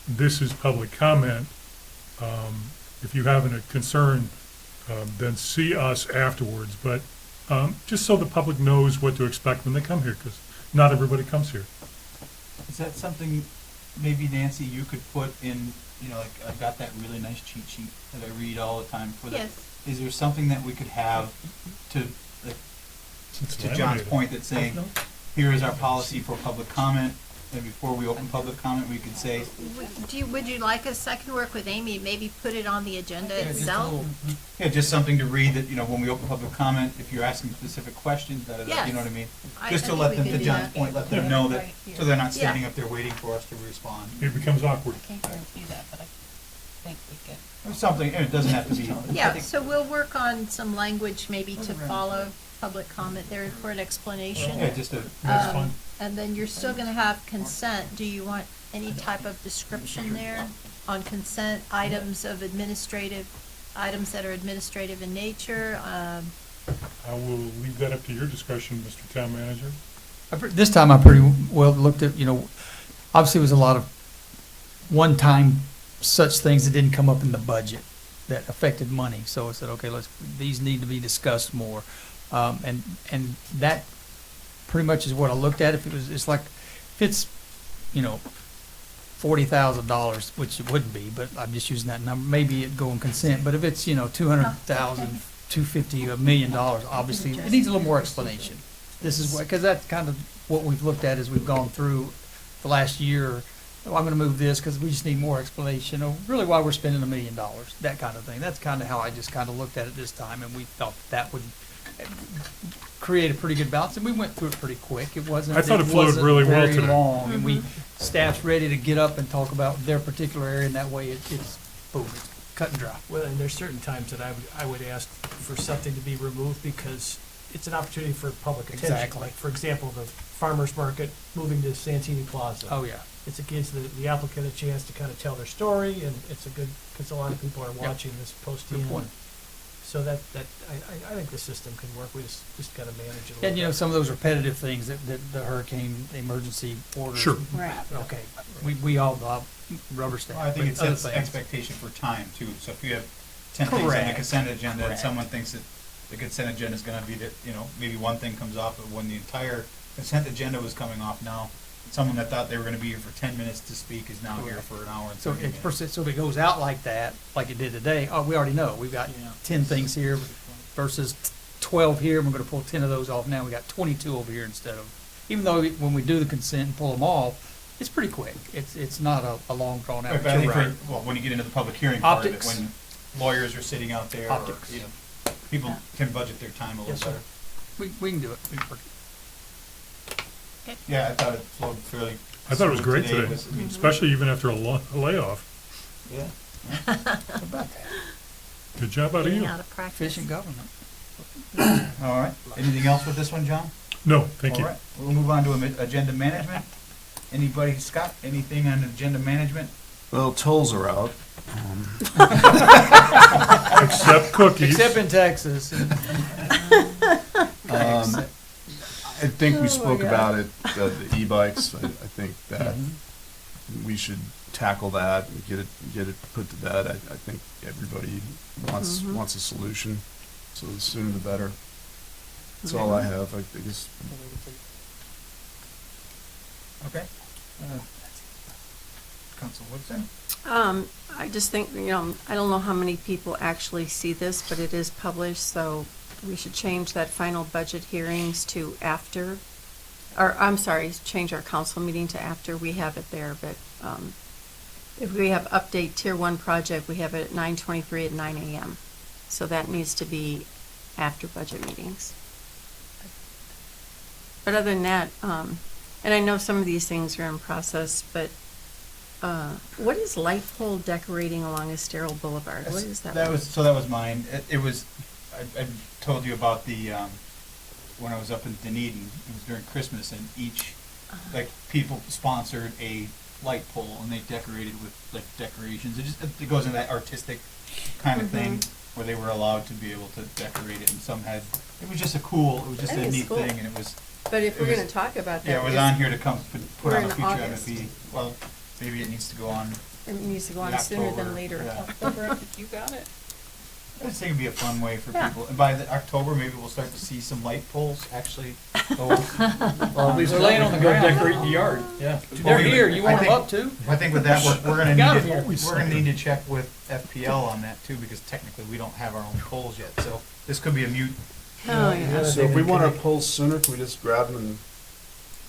this is public comment, if you have a concern, then see us afterwards. But just so the public knows what to expect when they come here, because not everybody comes here. Is that something, maybe Nancy, you could put in, like, I've got that really nice cheat sheet that I read all the time for the. Yes. Is there something that we could have to, like, It's to John's laminated. point, that's saying, here is our policy for public comment, and before we open public comment, we could say, Would you like us, I can work with Amy, maybe put it on the agenda itself? yeah, just something to read that, when we open public comment, if you're asking specific questions, you know Yes. what I mean? I Just to think let we them, could to do John's that. point, let them know that, Right here. so they're not Yeah. standing up there waiting for us to respond. It becomes awkward. I can't guarantee that, but I think we could. Or something, and it doesn't have to be. I Yeah, think- so we'll work on some language maybe to follow public comment there for an explanation. Yeah, just a, That's Um, fine. And then you're still gonna have consent. Do you want any type of description there on consent, items that are administrative in nature? I will leave that up to your discussion, Mr. Town Manager. This time I pretty well looked at, obviously it was a lot of one-time such things that didn't come up in the budget that affected money. So I said, okay, these need to be discussed more. And that pretty much is what I looked at. It's like, if it's, $40,000, which it wouldn't be, but I'm just using that number, maybe it'd go in consent. But if it's, 200,000, 250, $1 million, obviously, it needs a little more explanation. This is what, because that's kind of what we've looked at as we've gone through the last year. Oh, I'm gonna move this because we just need more explanation of really why we're spending $1 million, that kind of thing. That's kind of how I just kind of looked at it this time, and we felt that would create a pretty good balance, and we went through it pretty quick. It wasn't. I thought it flowed wasn't really well very today. long, and staff's ready to get up and talk about their particular area, and that way it's boom, it's cut and dry. Well, and there's certain times that I would ask for something to be removed because it's an opportunity for public attention. Exactly. Like, for example, the farmer's market moving to Santini Plaza. Oh, yeah. It gives the applicant a chance to kind of tell their story, and it's a good, because a lot of people are watching this posting. Good point. So I think the system can work. We just got to manage it a little And, bit. some of those repetitive things that the hurricane emergency orders. Sure. Right. Okay, we all rubber stamp. I think it but other sets things. expectation for time too, so if you have 10 things on the Correct. consent agenda and Correct. someone thinks that the consent agenda is gonna be that, maybe one thing comes off, but when the entire consent agenda was coming off now, someone that thought they were gonna be here for 10 minutes to speak is now here for an hour and So 30 if, minutes. so if it goes out like that, like it did today, we already know, we've got Yeah. 10 things here versus 12 here, and we're gonna pull 10 of those off now, we got 22 over here instead of, even though when we do the consent and pull them off, it's pretty quick, it's not a long drawn out. Right, but I think when you get into the public hearing part of it, Optics. when lawyers are sitting out there, or, Optics. people can budget their time a little Yes, sir. better. We can do it. We can work it. Yeah, I thought it flowed fairly. I thought it was smooth great today, Was- I mean, especially even after a layoff. Yeah. How about that? Good job out of Getting you. out of practice. Efficient government. All right, anything else with this one, John? No, thank you. All right, we'll move on to agenda management. Anybody, Scott, anything on agenda management? Well, tolls are out. Except cookies. Except in Texas. I think we spoke about it, the e-bikes. I think that we should tackle that and get it put to bed. I think everybody wants a solution, so the sooner the better. That's all I have. I guess. Okay. Council Woodson? I just think, I don't know how many people actually see this, but it is published, so we should change that final budget hearings to after, or, I'm sorry, change our council meeting to after. We have it there, but, if we have update tier 1 project, we have it at 9:23 at 9 a.m. So that needs to be after budget meetings. But other than that, and I know some of these things are in process, but what is light pole decorating along Estero Boulevard? What is that? That was mine. It was, I told you about the, when I was up in Dunedin, it was during Christmas, and each, people sponsored a light pole, and they decorated with, decorations. It goes in that artistic kind of thing. where they were allowed to be able to decorate it, and some had, it was just a That is neat cool. thing, and it was, But if It we're was- gonna talk about that. yeah, it was is- on here to come, put We're on a in future August. MFP. Well, maybe it needs to go on. It needs to go on in sooner October, than later. yeah. October, you got it. I just think it'd be a fun way for Yeah. people, and by the October, maybe we'll start to see some light poles actually go. Well, at least they're laying on the ground. Decorating the yard, yeah. They're we- here, you I want them think- up too? I think with that, we're gonna Got need 'em to, here. we're gonna need to check with FPL on that too, because technically we don't have our own poles yet, so this could be a mute. Oh, yeah. So if we want our polls sooner, can we just grab them and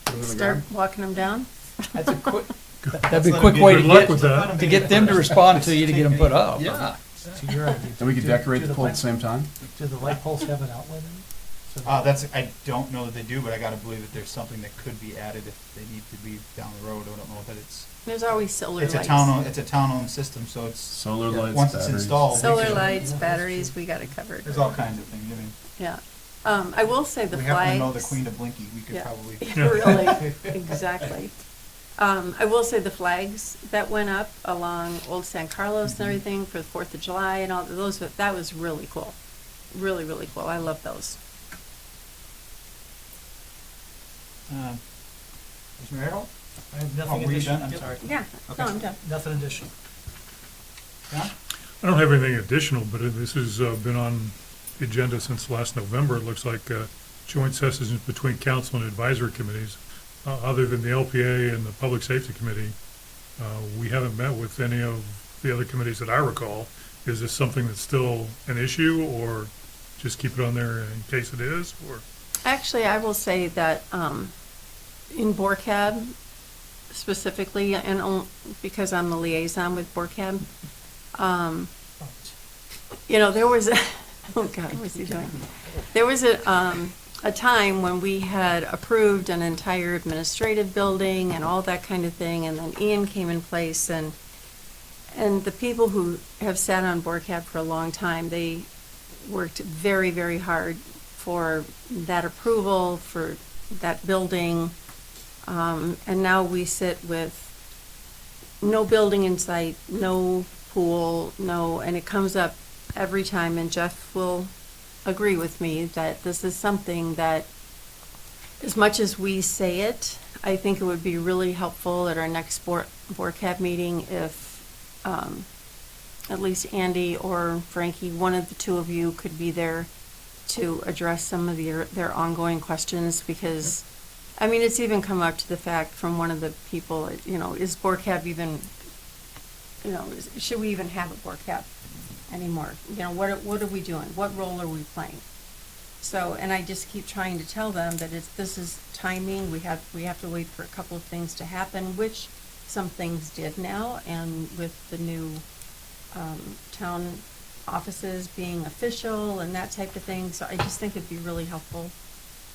put them in the Start ground? walking them down? That's a quick, that'd Let's be a let quick them way get- to Good luck get, with that. to get them to respond to you to get them put up. Yeah. To your idea. And we could Do- decorate do the pole at the light- same time? Do the light poles have an outlet in it? So That's, I don't know that they do, but I gotta believe that there's something that could be added if they need to be down the road. I don't know that There's always solar it's lights. it's a town-owned system, so it's, Solar Yeah. lights, once it's batteries. installed. we Solar can- lights, batteries, we got it covered. There's all kinds of things, I mean, Yeah. I will say the we flags. happen to know the Queen of Blinky, we could Yeah. probably. Really, exactly. I will say the flags that went up along Old San Carlos and everything for the 4th of July and all those, that was really cool. Really, really cool. I love those. Mr. Merrill? I have Oh, nothing were you additional. done? I'm Yep. sorry. Yeah, Okay. no, I'm done. Nothing additional. John? I don't have anything additional, but this has been on the agenda since last November. It looks like joint sessions between council and advisory committees. Other than the LPA and the Public Safety Committee, we haven't met with any of the other committees that I recall. Is this something that's still an issue, or just keep it on there in case it is, or? Actually, I will say that in BORCAD specifically, and because I'm the liaison with BORCAD, there was a, oh God, what was he doing? There was a time when we had approved an entire administrative building and all that kind of thing, and then Ian came in place, and the people who have sat on BORCAD for a long time, they worked very, very hard for that approval, for that building. And now we sit with no building in sight, no pool, and it comes up every time, and Jeff will agree with me that this is something that, as much as we say it, I think it would be really helpful at our next BORCAD meeting if at least Andy or Frankie, one of the two of you could be there to address some of their ongoing questions, because, I mean, it's even come up to the fact from one of the people, is BORCAD even, should we even have a BORCAD anymore? What are we doing? What role are we playing? So, and I just keep trying to tell them that this is timing, we have to wait for a couple of things to happen, which some things did now, and with the new town offices being official and that type of thing, so I just think it'd be really helpful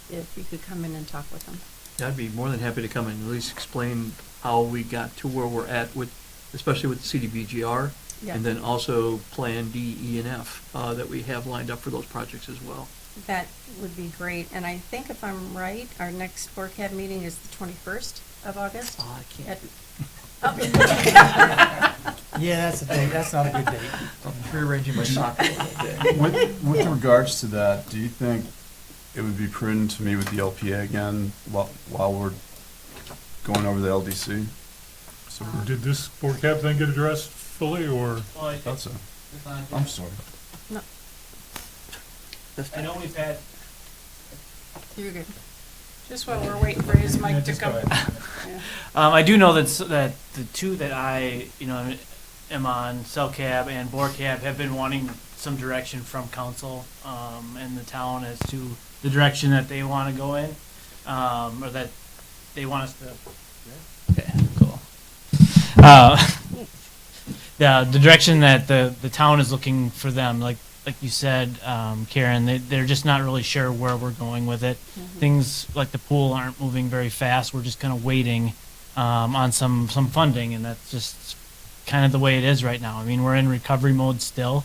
if you could come in and talk with them. I'd be more than happy to come and at least explain how we got to where we're at with, especially with the CDBGR, Yeah. and then also Plan D, E, and F that we have lined up for those projects as well. That would be great, and I think if I'm right, our next BORCAD meeting is the 21st of August? Oh, I can't. Yeah, that's a date, that's not a good date. I'm rearranging my soccer that day. With regards to that, do you think it would be prudent to meet with the LPA again while we're going over the LDC? So Did this board cap thing get addressed fully, or? I thought so. I'm sorry. I know we've had. You're good. Just while we're waiting for his mic to come. I do know that the two that I, am on, CellCab and BORCAB, have been wanting some direction from council, and the town as to the direction that they want to go in, or that they want us to. Okay, cool. The direction that the town is looking for them, like you said, Karen, they're just not really sure where we're going with it. Things like the pool aren't moving very fast. We're just kind of waiting on some funding, and that's just kind of the way it is right now. I mean, we're in recovery mode still.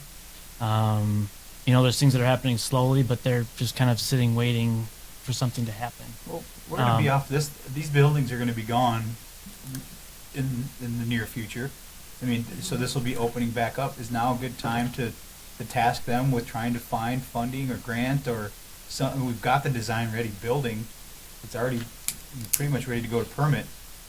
There's things that are happening slowly, but they're just kind of sitting waiting for something to happen. Well, we're gonna be off this, these buildings are gonna be gone in the near future. I mean, so this will be opening back up. Is now a good time to to task them with trying to find funding or grant or something. We've got the design-ready building. It's already pretty much ready to go to permit.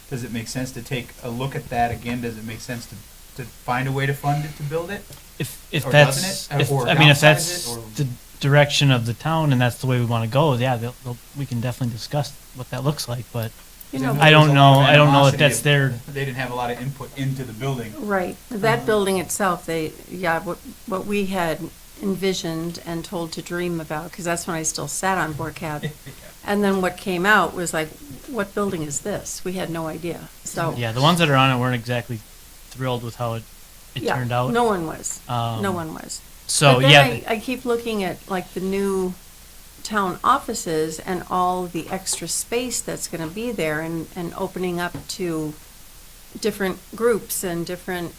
Does it make sense to take a look at that again? Does it make sense to find a way to fund it, to build it? If Or that's, doesn't it? if, Or I mean, if downsize that's it, or- the direction of the town and that's the way we want to go, yeah, we can definitely discuss what that looks like, but You know, I don't There's a know, lot of I don't know if animosity that's of- their, They didn't have a lot of input into the building. right, that building itself, what we had envisioned and told to dream about, because that's when I still sat on Board Cab. And then what came out was like, what building is this? We had no idea, so. yeah, the ones that are on it weren't exactly thrilled with how it Yeah, turned out. no one was, no Um, one was. So, But then yeah, I keep looking at like the new town offices and all the extra space that's gonna be there and opening up to different groups and different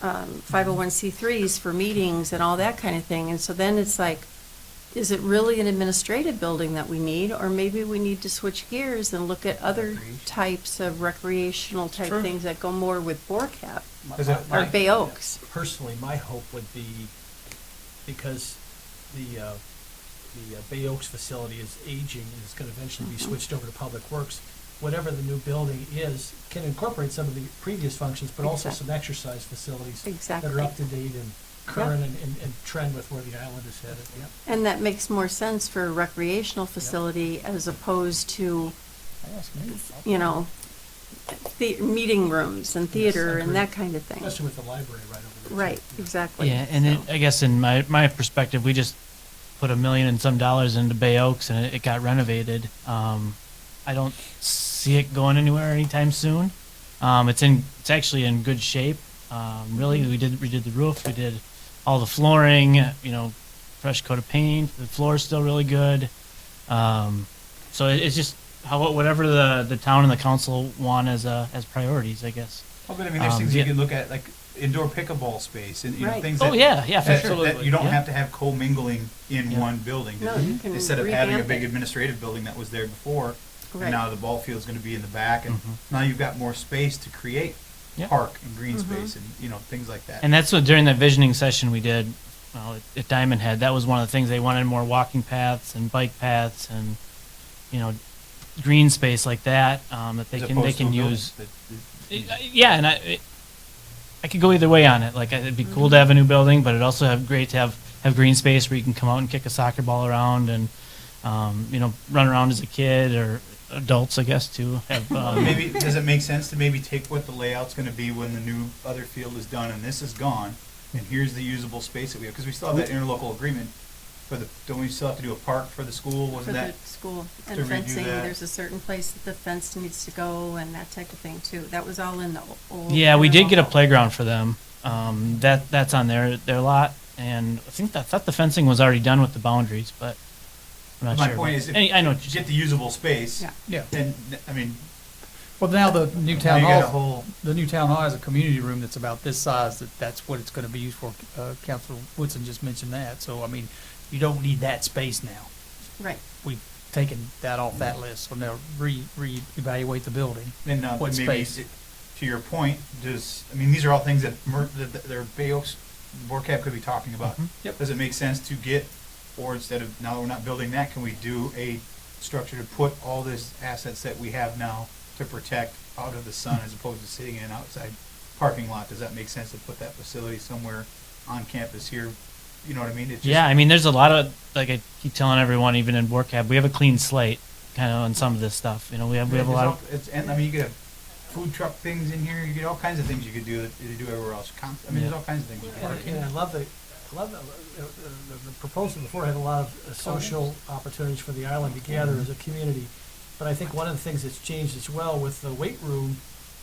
501c3s for meetings and all that kind of thing. And so then it's like, is it really an administrative building that we need? Or maybe we need to switch gears and look at other types of recreational type True. things that go more with BORCAP Is it- or Bay Oaks. Personally, my hope would be, because the Bay Oaks facility is aging and it's gonna eventually be switched over to Public Works, whatever the new building is, can incorporate some of the previous functions, but also some exercise facilities that Exactly. are up to date and current and trend with where the island is headed, yeah. And that makes more sense for a recreational facility as opposed to, you know, the meeting rooms and theater and that kind of thing. Especially with the library right over there. Right, too. exactly. yeah, and it, So- I guess in my perspective, we just put $1 million and some into Bay Oaks and it got renovated. I don't see it going anywhere anytime soon. It's actually in good shape. Really, we redid the roof, we did all the flooring, you know, fresh coat of paint. The floor is still really good. So it's just whatever the town and the council want as priorities, I guess. Oh, but I mean, there's things yeah. you can look at, like indoor pickleball space and, you know, Right. things Oh that. yeah, for that- sure. that you don't Yeah. have to have co-mingling in Yeah. one building. No, you can Instead of having a revamp big it. administrative building that was there before, Right. and now the ball field's gonna be in the back, and Mhm. now you've got more space to create Yeah. park and green Mhm. space and, you know, things like that. And that's what during that visioning session we did, well, at Diamond Head, that was one of the things they wanted, more walking paths and bike paths and, you know, green space like that, that they As can opposed to a building use. that- Yeah, and I could go either way on it. Like, it'd be cool to have a new building, but it'd also have great to have green space where you can come out and kick a soccer ball around and, you know, run around as a kid, or adults, I guess, too. Have, Maybe, does it make sense to maybe take what the layout's gonna be when the new other field is done and this is gone, and here's the usable space that we have, because we still have that interlocal agreement for the, don't we still have to do a park for the school, For wasn't the that? school to and redo fencing, that? there's a certain place that the fence needs to go and that type of thing too. That was all in the old. yeah, we did get a interlocal. playground for them. That's on their lot, and I thought the fencing was already done with the boundaries, but I'm not My sure. point is, I know what if you you're get the usable space, Yeah. Yeah. then, I mean, Well, now the new now town you got a hall, whole, the new town hall has a community room that's about this size, that's what it's gonna be used for. Councilor Woodson just mentioned that, so I mean, you don't need that space now. Right. We've taken that off that list, so now reevaluate the building. then, What maybe, space? to your point, I mean, these are all things that their Bay Oaks Board Cap could be talking about. Yep. Does it make sense to get, or instead of, now that we're not building that, can we do a structure to put all this assets that we have now to protect out of the sun as opposed to sitting in an outside parking lot? Does that make sense to put that facility somewhere on campus here? You know what I mean? It's just- Yeah, I mean, there's a lot of, like I keep telling everyone, even in WorkCab, we have a clean slate, kind of, on some of this stuff. You know, we have a lot of. It's, and I mean, you could have food truck things in here. You get all kinds of things you could do that you do everywhere else. I mean, there's all kinds of things you can do. And I love the proposal before had a lot of social opportunities for the island to gather as a community. But I think one of the things that's changed as well with the weight room,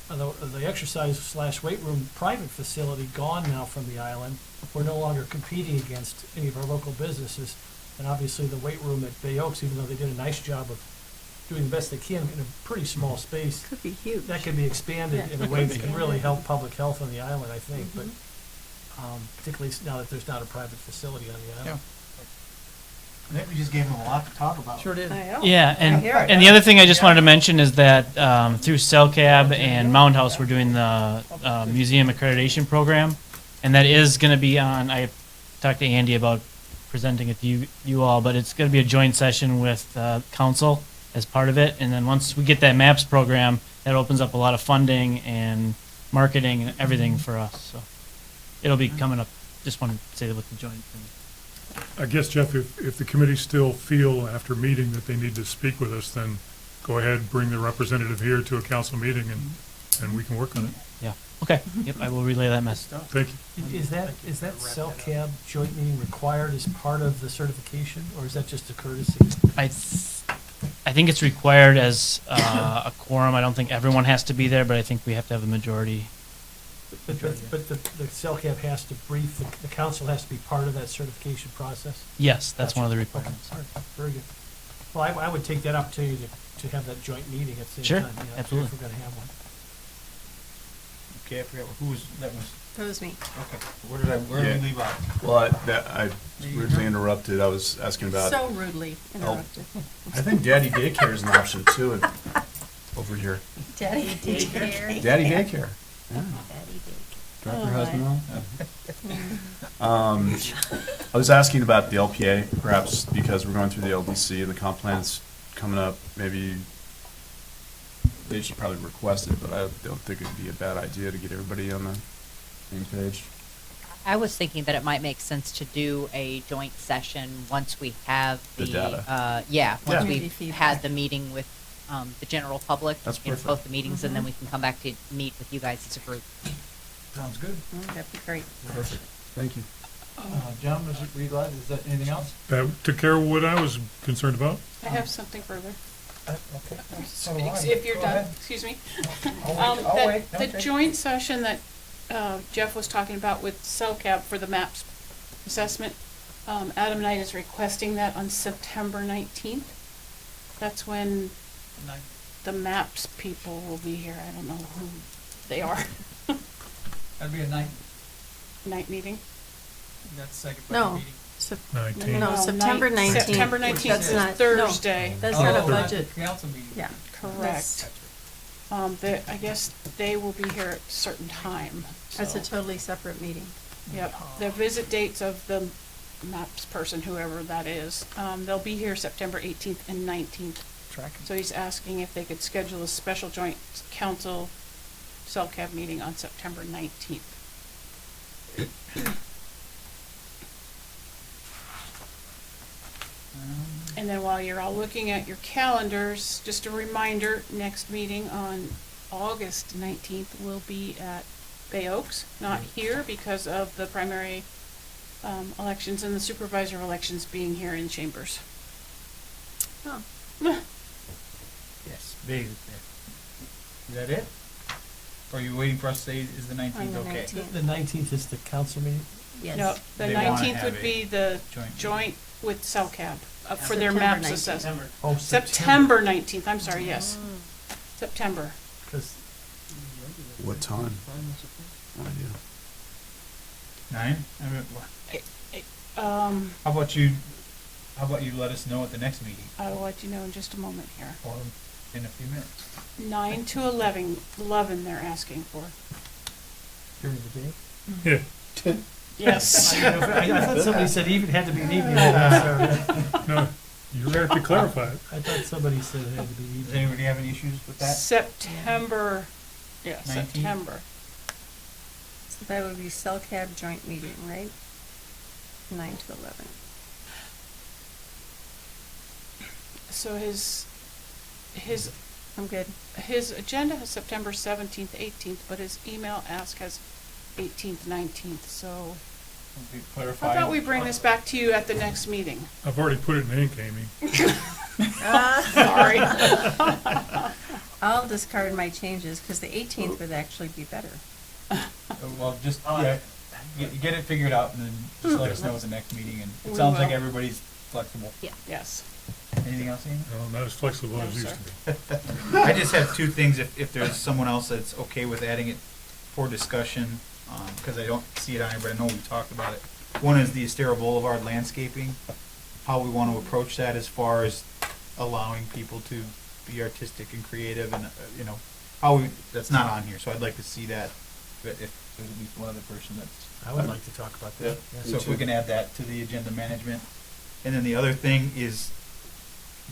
the exercise/weight room private facility gone now from the island. We're no longer competing against any of our local businesses. And obviously the weight room at Bay Oaks, even though they did a nice job of doing the best they can in a pretty small space, Could be huge. that can be expanded Yeah. in a way that can really help public health on the island, I think. But Mhm. particularly now that there's not a private facility on the island. I think we just gave them a lot to talk about. Sure did. I know. Yeah, I hear it. and the other thing I just wanted to mention is that through CellCab and Mound House, we're doing the museum accreditation program, and that is going to be on. I talked to Andy about presenting it to you all, but it's going to be a joint session with council as part of it. And then once we get that MAPS program, that opens up a lot of funding and marketing and everything for us. So it'll be coming up. Just wanted to say that with the joint thing. I guess, Jeff, if the committee still feel after meeting that they need to speak with us, then go ahead, bring the representative here to a council meeting, and we can work on it. Yeah. Okay. Yep. I will relay that message. Thank you. Is that cell cab joint meeting required as part of the certification, or is that just a courtesy? I think it's required as a quorum. I don't think everyone has to be there, but I think we have to have a majority. But the cell cab has to brief, the council has to be part of that certification process? Yes, that's one of the Gotcha. requirements. Okay, all right, very good. Well, I would take that opportunity to have that joint meeting at the same Sure, time. Yeah, absolutely. If we're gonna have one. Okay, I forget who was, that was, That was me. okay, where did we leave off? Well, I rudely interrupted. I was asking about, So rudely interrupted. I think daddy daycare is an option too, over here. Daddy daycare. Daddy daycare. Yeah. Daddy daycare. Drop Oh, your husband my. off. I was asking about the LPA, perhaps because we're going through the LDC and the comp plan's coming up. Maybe they should probably request it, but I don't think it'd be a bad idea to get everybody on the same page. I was thinking that it might make sense to do a joint session once we have The data. Yeah, once Yeah. we've Feedback. had the meeting with the general public. That's in perfect. both the meetings, and then we can come back to meet with you guys as a group. Sounds good. That'd be great. Perfect. Thank you. John, were you glad, is that anything else? That took care of what I was concerned about. I have something further. Okay. If you're done, excuse me. The joint session that Jeff was talking about with CellCab for the MAPS assessment, Adam Knight is requesting that on September 19th. That's when the MAPS people will be here. I don't know who they are. That'd be a night, Meeting. that's second No. budget meeting. Sep- 19. No, September 19th. September 19th That's is not- no. Thursday. That's Oh, not a not budget. the Council meeting. Yeah. Correct. I guess they will be here at a certain time. That's a so- totally separate meeting. Yep, the visit dates of the MAPS person, whoever that is, they'll be here September 18th and 19th. Tracking. So he's asking if they could schedule a special joint council CellCab meeting on September 19th. And then while you're all looking at your calendars, just a reminder, next meeting on August 19th will be at Bay Oaks, not here because of the primary elections and the supervisor elections being here in Chambers. Oh. Yes, big. Is that it? Or are you waiting for us to say, is the 19th On the okay? 19th. The 19th is the council meeting? Yes. No, the They wanna 19th have would a be the joint. joint with CellCab for their September MAPS 19th. assessment. Oh, September 19th, I'm sorry, yes, September. 'Cause What time? No idea. 9? I mean, Um, how about you let us know at the next meeting, I'll let you know in just a moment here. or in a few minutes? 9 to 11 they're asking for. during the day? Yeah, Yes. I thought somebody said even had to be an evening. I no, you're gonna have to clarify it. thought somebody said it had to be Does evening. anybody have any issues with that? September, 19th? September. So that would be CellCab joint meeting, right? 9 to 11. So his I'm good. agenda has September 17th, 18th, but his email ask has 18th, 19th, so Clarify. how about we bring this back to you at the next meeting? I've already put it in ink, Amy. Sorry. I'll discard my changes, because the 18th would actually be better. Well, just, yeah, get it figured out and then just let us know at the next meeting, and it We sounds like will. everybody's flexible. Yes. Anything else, Amy? No, not as flexible No, as it used sir. to be. I just have two things, if there's someone else that's okay with adding it for discussion, because I don't see it on here, but I know we talked about it. One is the Estero Boulevard landscaping, how we want to approach that as far as allowing people to be artistic and creative, and, how we, that's not on here, so I'd like to see that but if there's at least one other person that's. I would like to talk about that. yes. So if we can add that to the agenda management. And then the other thing is,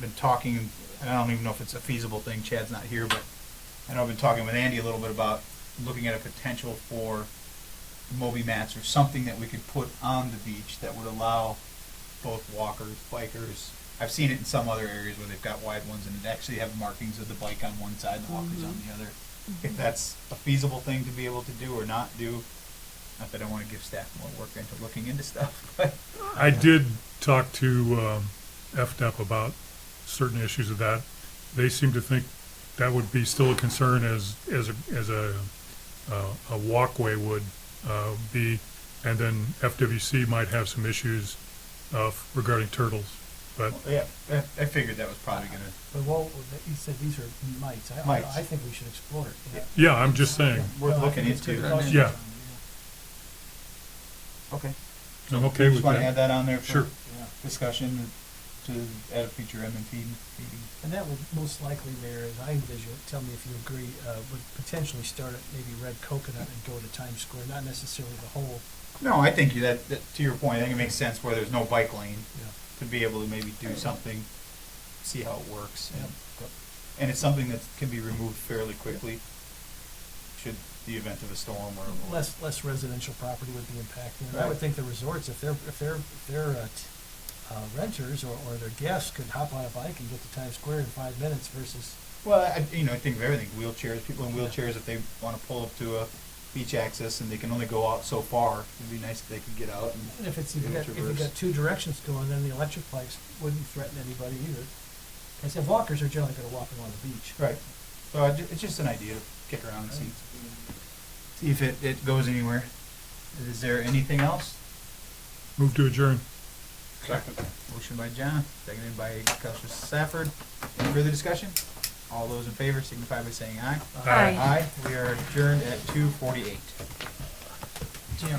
been talking, and I don't even know if it's a feasible thing, Chad's not here, but I know I've been talking with Andy a little bit about looking at a potential for Moby mats or something that we could put on the beach that would allow both walkers, bikers. I've seen it in some other areas where they've got wide ones and it actually have markings of the bike on one side and the walkers on the other. If that's a feasible thing to be able to do or not do, not that I want to give staff more work into looking into stuff, but. I did talk to FDEP about certain issues of that. They seem to think that would be still a concern as a walkway would be, and then FWC might have some issues regarding turtles. But Yeah, I figured that was probably gonna. But well, you said these are mites. Mites. I think we should explore it. yeah, I'm just saying, Worth No, I looking think it's into. good. yeah, Okay. I'm okay You with just wanna add that. that on there for Sure. discussion to add a future MMP meeting? And that would most likely, Mayor, as I envision it, tell me if you agree, would potentially start at maybe Red Coconut and go to Times Square, not necessarily the whole, No, I think that, to your point, I think it makes sense where there's no bike lane you know. to be able to maybe do something, see how it works. Yep. And it's something that can be removed fairly quickly, should the event of a storm or. Less residential property would be impacted. And I Right. would think the resorts, if they're renters or their guests could hop on a bike and get to Times Square in 5 minutes versus, Well, I think of everything, wheelchairs, people in wheelchairs, if they wanna pull up to a beach access and they can only go out so far, it'd be nice if they could get out and if it's, if Yeah, you got, if you traverse. got two directions going, then the electric bikes wouldn't threaten anybody either. I said walkers are generally gonna walk along the beach. Right. So it's just an idea to kick around and see if it goes anywhere. Is there anything else? Move to adjourn. Second. Motion by John, seconded by Counselor Safford. Any further discussion? All those in favor signify by saying aye. Aye. Aye. We are adjourned at 2:48. Jim.